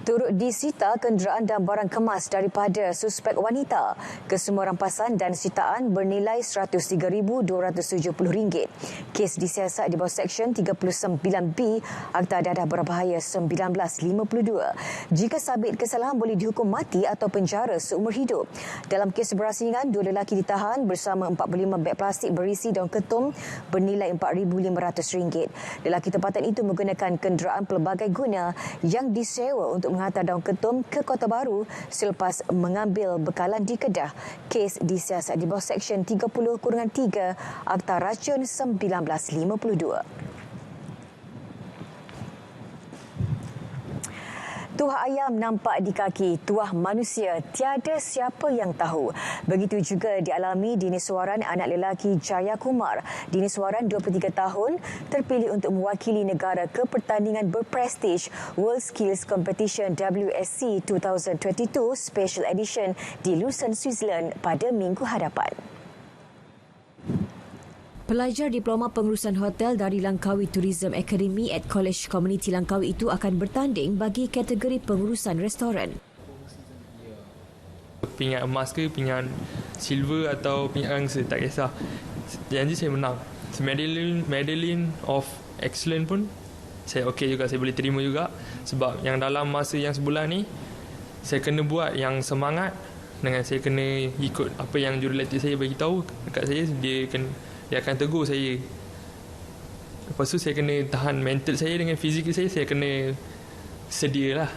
Turut disita kenderaan dan barang kemas daripada suspek wanita. Kesemua rampasan dan sitaan bernilai RM103,270. Kes disiasat di bawah Seksyen 39B Akta Dadah Berbahaya 1952. Jika sabit kesalahan boleh dihukum mati atau penjara seumur hidup. Dalam kes berasingan, 2 lelaki ditahan bersama 45 beg plastik berisi daun ketum bernilai RM4,500. Lelaki tempatan itu menggunakan kenderaan pelbagai guna yang disewa untuk menghantar daun ketum ke Kota Baru selepas mengambil bekalan di Kedah. Kes disiasat di bawah Seksyen 30-3 Akta Racun 1952. Tuah ayam nampak di kaki, tuah manusia tiada siapa yang tahu. Begitu juga dialami Diniswaran anak lelaki Jaya Kumar. Diniswaran 23 tahun terpilih untuk mewakili negara ke pertandingan berprestij World Skills Competition WSC 2022 Special Edition di Lucerne, Switzerland pada minggu hadapan. Pelajar Diploma Pengurusan Hotel dari Langkawi Tourism Academy at College Community Langkawi itu akan bertanding bagi kategori pengurusan restoran. Pingat emas ke, pingat silver atau pingat angsa, tak kisah. Janji saya menang. Medallion of Excellence pun saya okey juga, saya boleh terima juga. Sebab yang dalam masa yang sebulan ni, saya kena buat yang semangat dengan saya kena ikut apa yang jurulatih saya bagi tahu dekat saya. Dia akan tegur saya. Lepas tu saya kena tahan mental saya dengan fizikal saya kena sedialah.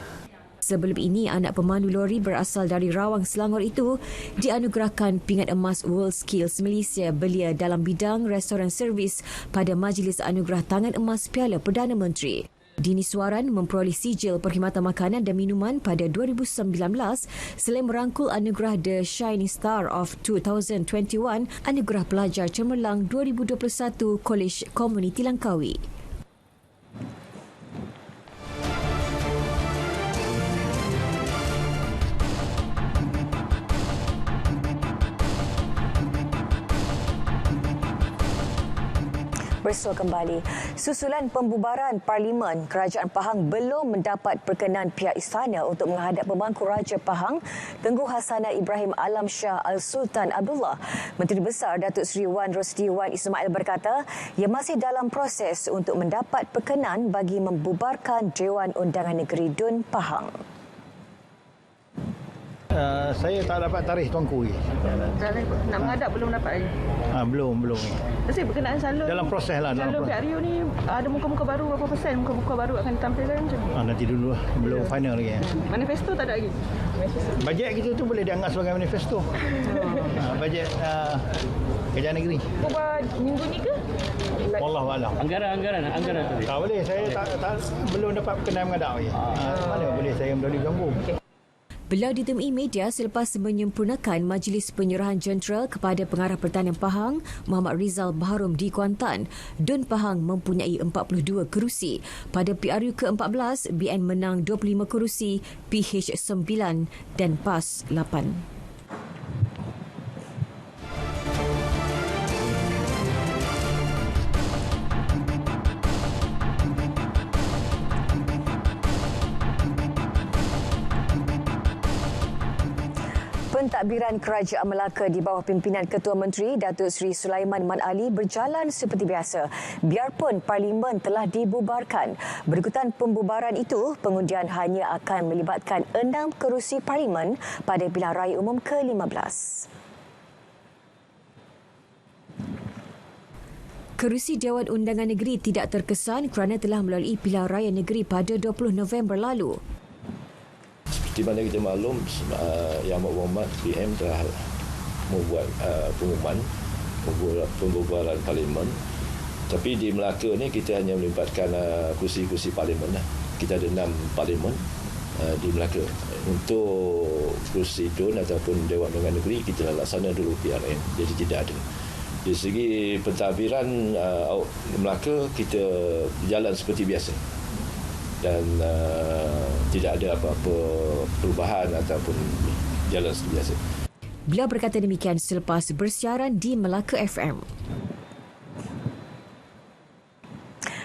Sebelum ini, anak pemandu lori berasal dari Rawang, Selangor itu dianugerahkan pingat emas World Skills Malaysia belia dalam bidang restoran servis pada Majlis Anugerah Tangan Emas Piala Perdana Menteri. Dini Suaran memperoleh sijil perkhidmatan makanan dan minuman pada 2019 selain merangkul anugerah The Shining Star of 2021, anugerah pelajar cemerlang 2021 Kolej Komuniti Langkawi. Bersua kembali. Susulan pembubaran Parlimen, Kerajaan Pahang belum mendapat perkenan pihak istana untuk menghadap pemangku Raja Pahang Tengku Hasanah Ibrahim Alam Shah Al-Sultan Abdullah. Menteri Besar Datuk Seri Wan Rosdi Wan Ismail berkata ia masih dalam proses untuk mendapat perkenan bagi membubarkan Dewan Undangan Negeri Dun Pahang. Saya tak dapat tarikh tuanku lagi. Nak menghadap belum dapat lagi? Belum. Jadi berkenaan salur dalam proses lah. Salur pihak Rio ni ada muka-muka baru, berapa persen muka-muka baru akan ditampilkan macam ni? Nanti dulu lah. Belum final lagi. Manifesto tak ada lagi? Bajet kita tu boleh dianggap sebagai manifesto. Bajet kerajaan negeri. Buat minggu ni ke? Wallahualam. Anggaran tadi. Tak boleh. Saya belum dapat perkenan menghadap lagi. Mana boleh saya mendahului ganggu. Beliau ditemui media selepas menyempurnakan Majlis Penyerahan Jentera kepada Pengarah Pertanian Pahang, Muhammad Rizal Baharom di Kuantan. Dun Pahang mempunyai 42 kerusi. Pada PRU ke-14, BN menang 25 kerusi, PH 9 dan PAS 8. Pentadbiran Kerajaan Melaka di bawah pimpinan Ketua Menteri Datuk Seri Sulaiman Man Ali berjalan seperti biasa biarpun Parlimen telah dibubarkan. Berikutan pembubaran itu, pengundian hanya akan melibatkan 6 kerusi Parlimen pada pilihan raya umum ke-15. Kerusi Dewan Undangan Negeri tidak terkesan kerana telah melalui pilihan raya negeri pada 20 November lalu. Di mana kita maklum, Yang Amat Berhormat PM telah membuat pengumuman pembubaran Parlimen. Tapi di Melaka ni kita hanya melibatkan kursi-kursi Parlimen. Kita ada 6 Parlimen di Melaka. Untuk kursi DUN ataupun Dewan Undangan Negeri, kita dah laksana dulu PRN. Jadi tidak ada. Di segi pentadbiran Melaka, kita jalan seperti biasa. Dan tidak ada apa-apa perubahan ataupun jalan seperti biasa. Beliau berkata demikian selepas bersiaran di Melaka FM.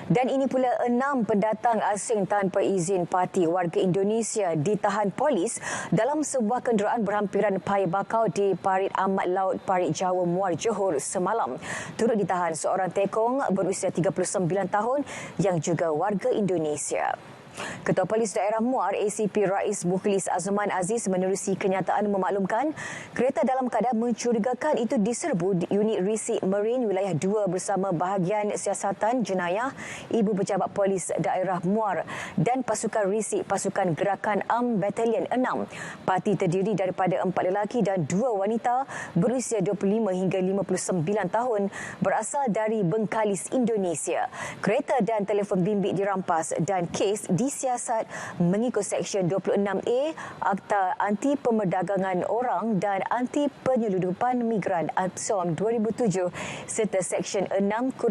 Dan ini pula 6 pendatang asing tanpa izin parti warga Indonesia ditahan polis dalam sebuah kenderaan berhampiran paya bakau di Parit Amat Laut Parit Jawa Muar Johor semalam. Turut ditahan seorang tekong berusia 39 tahun yang juga warga Indonesia. Ketua Polis Daerah Muar ACP Rais Mukhlis Azman Aziz menerusi kenyataan memaklumkan kereta dalam keadaan mencurigakan itu diserbu di unit risik Marine Wilayah 2 bersama bahagian siasatan jenayah Ibu Pejabat Polis Daerah Muar dan pasukan risik Pasukan Gerakan Am Batalion 6. Parti terdiri daripada 4 lelaki dan 2 wanita berusia 25 hingga 59 tahun berasal dari Bengkalis, Indonesia. Kereta dan telefon bimbit dirampas dan kes disiasat mengikut Seksyen 26A Akta Anti Pemerdagangan Orang dan Anti Penyeludupan Migran SOM 2007 serta Seksyen 6-1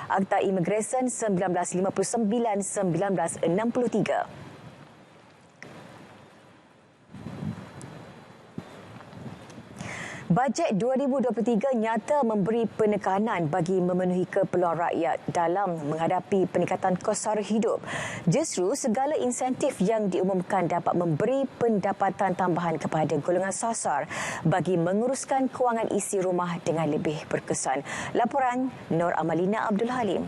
Akta Imigresen 1959-1963. Bajet 2023 nyata memberi penekanan bagi memenuhi keperluan rakyat dalam menghadapi peningkatan kos sara hidup. Justru segala insentif yang diumumkan dapat memberi pendapatan tambahan kepada golongan sasar bagi menguruskan kewangan isi rumah dengan lebih berkesan. Laporan Nur Amalina Abdul Halim.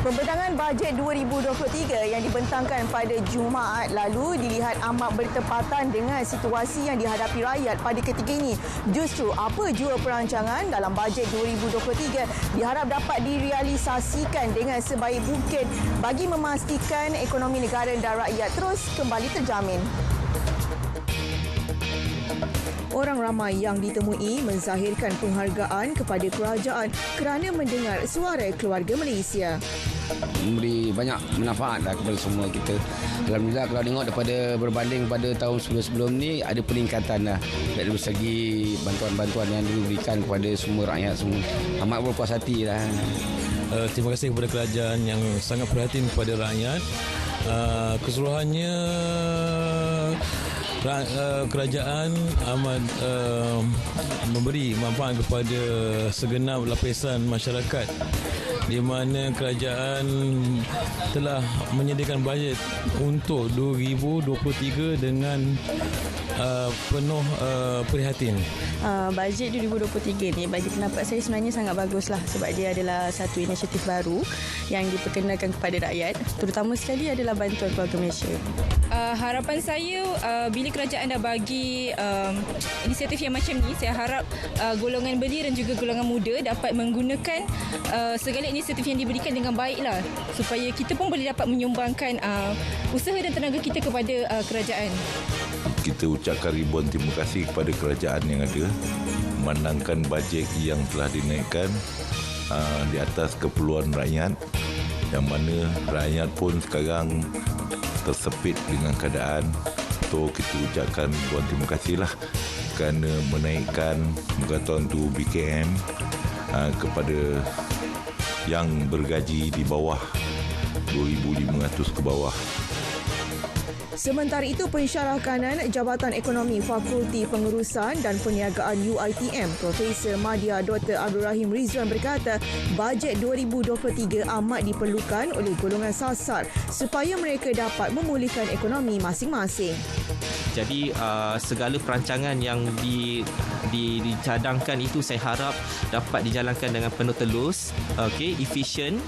Pembentangan bajet 2023 yang dibentangkan pada Jumaat lalu dilihat amat bertepatan dengan situasi yang dihadapi rakyat pada ketika ini. Justru apa jua perancangan dalam bajet 2023 diharap dapat direalisasikan dengan sebaik mungkin bagi memastikan ekonomi negara dan rakyat terus kembali terjamin. Orang ramai yang ditemui menzahirkan penghargaan kepada kerajaan kerana mendengar suara keluarga Malaysia. Memberi banyak manfaat kepada semua kita. Alhamdulillah kalau tengok daripada berbanding pada tahun sebelum-sebelum ni ada peningkatan dari segi bantuan-bantuan yang diberikan kepada semua rakyat semua. Amat berpuas hati lah. Terima kasih kepada kerajaan yang sangat perhatian kepada rakyat. Keseluruhannya kerajaan amat memberi manfaat kepada segenap lapisan masyarakat, di mana kerajaan telah menyediakan bajet untuk 2023 dengan penuh prihatin. Bajet 2023 ni bagi pendapat saya sebenarnya sangat baguslah sebab dia adalah satu inisiatif baru yang diperkenalkan kepada rakyat, terutama sekali adalah bantuan keluarga Malaysia. Harapan saya bila kerajaan dah bagi inisiatif yang macam ni, saya harap golongan belia dan juga golongan muda dapat menggunakan segala inisiatif yang diberikan dengan baiklah supaya kita pun boleh dapat menyumbangkan usaha dan tenaga kita kepada kerajaan. Kita ucapkan ribuan terima kasih kepada kerajaan yang ada memandangkan bajet yang telah dinaikkan di atas keperluan rakyat, yang mana rakyat pun sekarang tersepit dengan keadaan. So kita ucapkan ribuan terima kasihlah kerana menaikkan muka tu BKM kepada yang bergaji di bawah 2,500 ke bawah. Sementara itu, pensyarah kanan Jabatan Ekonomi Fakulti Pengurusan dan Perniagaan UiTM, Profesor Madya Dr. Abdul Rahim Rizwan berkata, bajet 2023 amat diperlukan oleh golongan sasar supaya mereka dapat memulihkan ekonomi masing-masing. Jadi segala perancangan yang dicadangkan itu saya harap dapat dijalankan dengan penuh telus, efisien.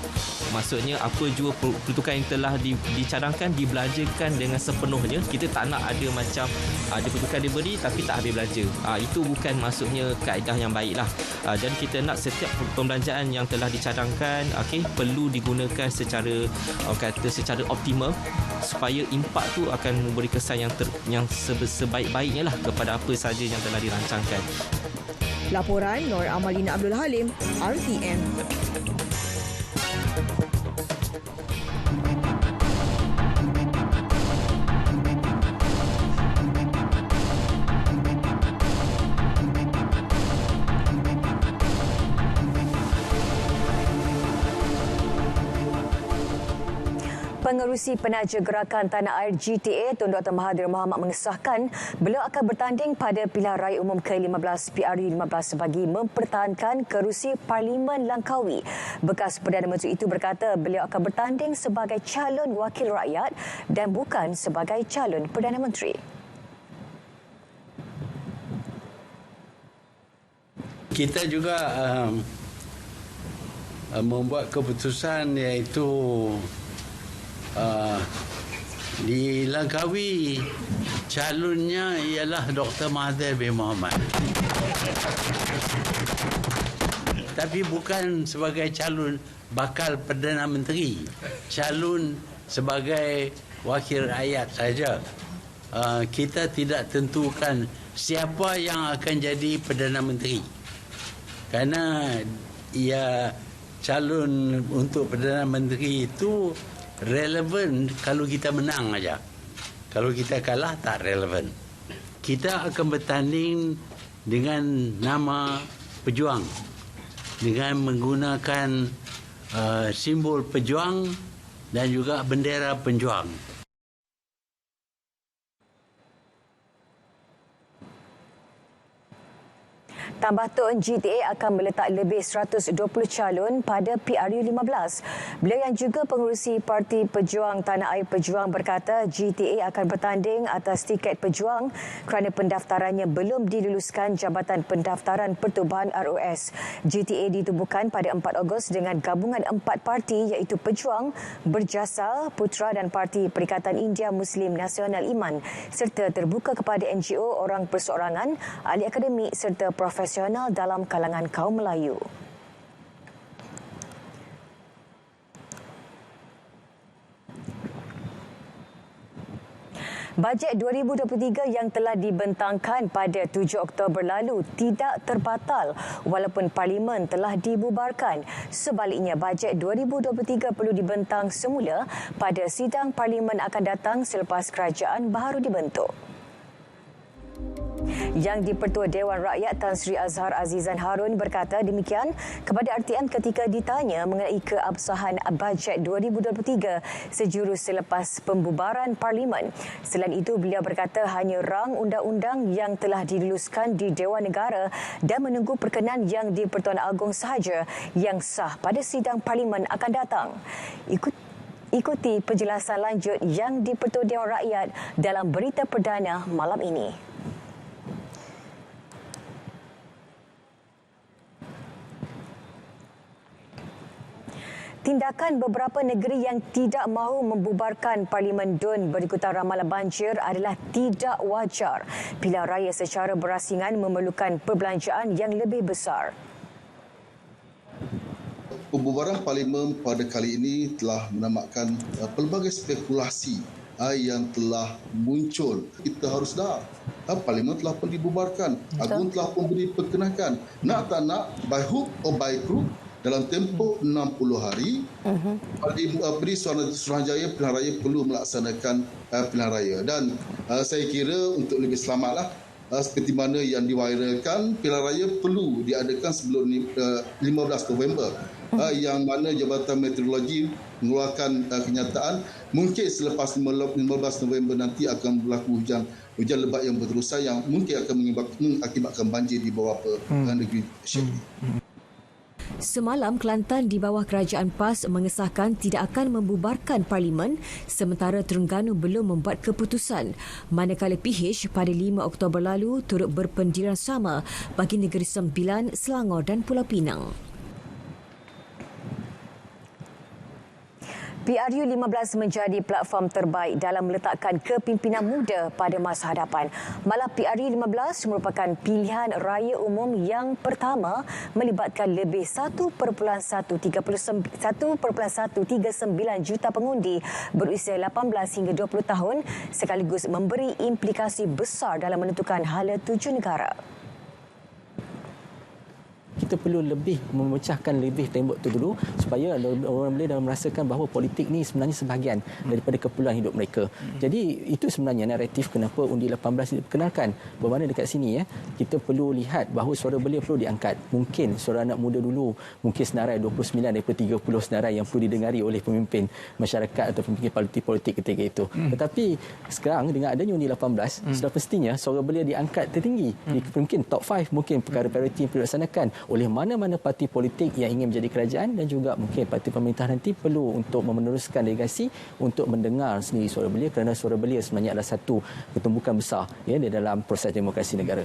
Maksudnya apa jua peruntukan yang telah dicadangkan dibelanjakan dengan sepenuhnya. Kita tak nak ada macam ada peruntukan diberi tapi tak habis belanja. Itu bukan maksudnya kaedah yang baiklah. Jadi kita nak setiap pembelanjaan yang telah dicadangkan perlu digunakan secara optimal supaya impak tu akan memberi kesan yang sebaik-baiknya lah kepada apa saja yang telah dirancangkan. Laporan Nur Amalina Abdul Halim, RTM. Pengerusi Penaja Gerakan Tanah Air GTA Tun Dr. Mahathir Mohamad mengesahkan beliau akan bertanding pada pilihan raya umum ke-15 PRU15 bagi mempertahankan kerusi Parlimen Langkawi. Bekas Perdana Menteri itu berkata beliau akan bertanding sebagai calon wakil rakyat dan bukan sebagai calon Perdana Menteri. Kita juga membuat keputusan iaitu di Langkawi calonnya ialah Dr. Mahathir bin Mohamad. Tapi bukan sebagai calon bakal Perdana Menteri, calon sebagai wakil rakyat saja. Kita tidak tentukan siapa yang akan jadi Perdana Menteri. Kerana calon untuk Perdana Menteri itu relevan kalau kita menang aja. Kalau kita kalah tak relevan. Kita akan bertanding dengan nama pejuang dengan menggunakan simbol pejuang dan juga bendera penjuang. Tambah Tun, GTA akan meletak lebih 120 calon pada PRU15. Beliau yang juga pengerusi Parti Pejuang Tanah Air Pejuang berkata GTA akan bertanding atas tiket pejuang kerana pendaftarannya belum diluluskan Jabatan Pendaftaran Pertubuhan ROS. GTA ditubuhkan pada 4 Ogos dengan gabungan 4 parti iaitu Pejuang, Berjasa, Putra dan Parti Perikatan India Muslim Nasional Iman serta terbuka kepada NGO, orang perseorangan, ahli akademik serta profesional dalam kalangan kaum Melayu. Bajet 2023 yang telah dibentangkan pada 7 Oktober lalu tidak terbatal walaupun Parlimen telah dibubarkan. Sebaliknya, bajet 2023 perlu dibentang semula pada sidang Parlimen akan datang selepas kerajaan baru dibentuk. Yang di-Pertua Dewan Rakyat Tan Sri Azhar Azizan Harun berkata demikian kepada RTM ketika ditanya mengenai keabsahan bajet 2023 sejurus selepas pembubaran Parlimen. Selain itu, beliau berkata hanya rang undang-undang yang telah diluluskan di Dewan Negara dan menunggu perkenan yang di Pertuan Agong sahaja yang sah pada sidang Parlimen akan datang. Ikuti penjelasan lanjut yang di-Pertua Dewan Rakyat dalam berita perdana malam ini. Tindakan beberapa negeri yang tidak mahu membubarkan Parlimen DUN berikutan ramalan banjir adalah tidak wajar. Pilihan raya secara berasingan memerlukan perbelanjaan yang lebih besar. Pembubaran Parlimen pada kali ini telah menamatkan pelbagai spekulasi yang telah muncul. Kita harus Parlimen telah pun dibubarkan. Agung telah pun beri perkenakan. Nak tak nak, by hook or by crook, dalam tempoh 60 hari, beri Suruhanjaya Pilihan Raya perlu melaksanakan pilihan raya. Dan saya kira untuk lebih selamatlah, seperti mana yang diviralkan, pilihan raya perlu diadakan sebelum 15 November. Yang mana Jabatan Meteorologi mengeluarkan kenyataan mungkin selepas 15 November nanti akan berlaku hujan lebat yang berterusan yang mungkin akan mengakibatkan banjir di beberapa negeri Malaysia. Semalam, Kelantan di bawah Kerajaan PAS mengesahkan tidak akan membubarkan Parlimen sementara Terengganu belum membuat keputusan. Manakala PH pada 5 Oktober lalu turut berpendirian sama bagi Negeri Sembilan, Selangor dan Pulau Pinang. PRU15 menjadi platform terbaik dalam meletakkan kepimpinan muda pada masa hadapan. Malah PRU15 merupakan pilihan raya umum yang pertama melibatkan lebih 1.139 juta pengundi berusia 18 hingga 20 tahun sekaligus memberi implikasi besar dalam menentukan hala tuju negara. Kita perlu lebih memecahkan lebih tembok tu dulu supaya orang boleh merasakan bahawa politik ni sebenarnya sebahagian daripada keperluan hidup mereka. Jadi itu sebenarnya naratif kenapa undi 18 diperkenalkan. Bermakna dekat sini kita perlu lihat bahawa suara belia perlu diangkat. Mungkin suara anak muda dulu, mungkin senarai 29 daripada 30 senarai yang perlu didengari oleh pemimpin masyarakat atau pemimpin politik ketika itu. Tetapi sekarang dengan adanya undi 18 sudah pastinya suara belia diangkat tertinggi. Mungkin top 5, mungkin perkara pariti yang perlu dilaksanakan oleh mana-mana parti politik yang ingin menjadi kerajaan dan juga mungkin parti pemerintah nanti perlu untuk meneruskan delegasi untuk mendengar sendiri suara belia kerana suara belia sebenarnya adalah satu ketumbukan besar di dalam proses demokrasi negara.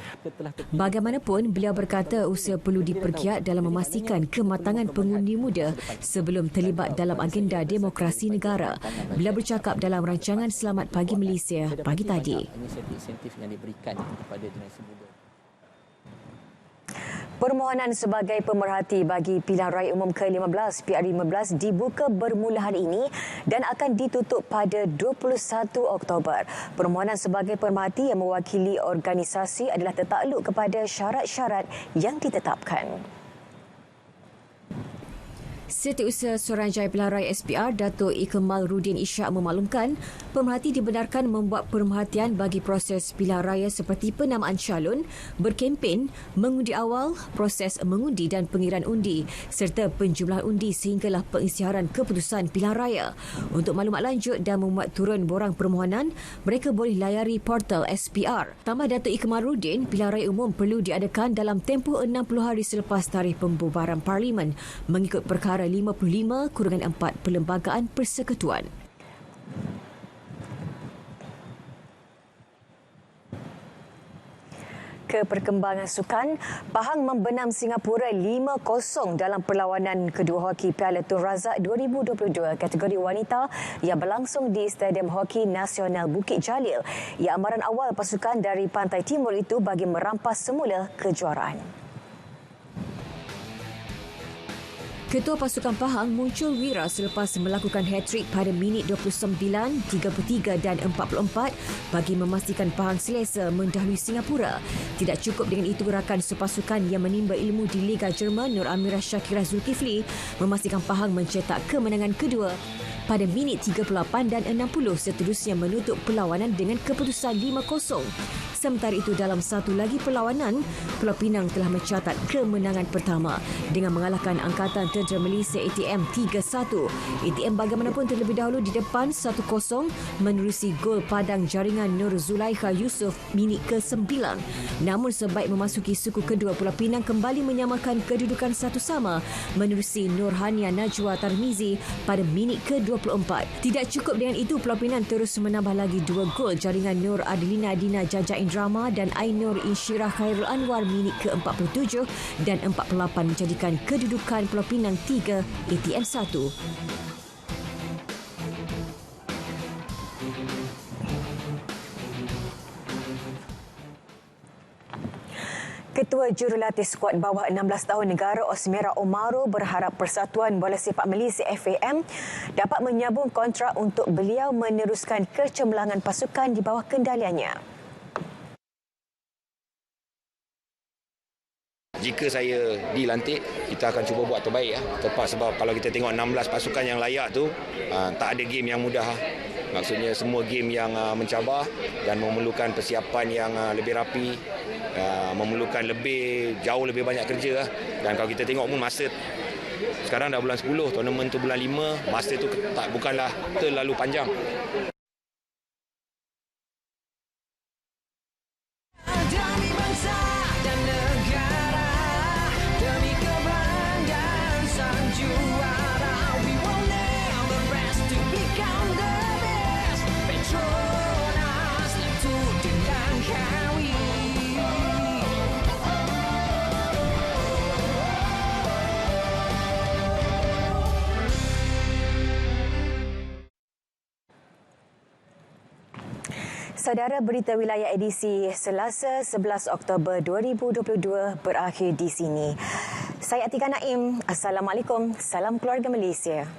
Bagaimanapun, beliau berkata usaha perlu dipergiat dalam memastikan kematangan pengundi muda sebelum terlibat dalam agenda demokrasi negara. Beliau bercakap dalam rancangan Selamat Pagi Malaysia pagi tadi. Insentif yang diberikan kepada generasi muda. Permohonan sebagai pemerhati bagi pilihan raya umum ke-15 PRU15 dibuka bermula hari ini dan akan ditutup pada 21 Oktober. Permohonan sebagai pemerhati yang mewakili organisasi adalah tertakluk kepada syarat-syarat yang ditetapkan. Setiausaha Suruhanjaya Pilihan Raya SPR, Dato' Ikmalruddin Ishak memaklumkan pemerhati dibenarkan membuat pemerhatian bagi proses pilihan raya seperti penamaan calon, berkempen, mengundi awal, proses mengundi dan pengiraan undi serta penjumlahan undi sehinggalah pengisytiharan keputusan pilihan raya. Untuk maklumat lanjut dan memuat turun borang permohonan, mereka boleh layari portal SPR. Tambah Dato' Ikmalruddin, pilihan raya umum perlu diadakan dalam tempoh 60 hari selepas tarikh pembubaran Parlimen mengikut perkara 55/4 Perlembagaan Persekutuan. Ke perkembangan sukan, Pahang membenam Singapura 5-0 dalam perlawanan kedua hoki Piala Tun Razak 2022 kategori wanita yang berlangsung di Stadium Hoki Nasional Bukit Jalil. Ia amaran awal pasukan dari Pantai Timur itu bagi merampas semula kejuaraan. Ketua pasukan Pahang muncul wira selepas melakukan hat-trick pada minit 29, 33 dan 44 bagi memastikan Pahang selesa mendahului Singapura. Tidak cukup dengan itu, rakan sepasukan yang menimba ilmu di Liga Jerman Nur Amirah Syakirah Zulkifli memastikan Pahang mencetak kemenangan kedua. Pada minit 38 dan 60 seterusnya menutup perlawanan dengan keputusan 5-0. Sementara itu dalam satu lagi perlawanan, Pulau Pinang telah mencatat kemenangan pertama dengan mengalahkan Angkatan Tentera Malaysia ATM 3-1. ATM bagaimanapun terlebih dahulu di depan 1-0 menerusi gol padang jaringan Nur Zulaikha Yusof minit ke-9. Namun sebaik memasuki suku kedua, Pulau Pinang kembali menyamakan kedudukan satu sama menerusi Nurhania Najwa Tarmizi pada minit ke-24. Tidak cukup dengan itu, Pulau Pinang terus menambah lagi 2 gol jaringan Nur Adelina Dina Jaja Indrama dan Ainur Insyirah Khairul Anwar minit ke-47 dan 48 menjadikan kedudukan Pulau Pinang 3, ATM 1. Ketua Jurulatih Skuad bawah 16 tahun negara Osmera Omaro berharap Persatuan Bola Sepak Malaysia FAM dapat menyambung kontrak untuk beliau meneruskan kecemerlangan pasukan di bawah kendaliannya. Jika saya dilantik, kita akan cuba buat terbaik. Tepat sebab kalau kita tengok 16 pasukan yang layak tu, tak ada game yang mudah. Maksudnya semua game yang mencabar dan memerlukan persiapan yang lebih rapi, memerlukan jauh lebih banyak kerja. Dan kalau kita tengok pun masa sekarang dah bulan 10, tournament tu bulan 5, masa tu bukanlah terlalu panjang. Saudara, berita wilayah edisi Selasa 11 Oktober 2022 berakhir di sini. Saya Atika Naim. Assalamualaikum. Salam keluarga Malaysia.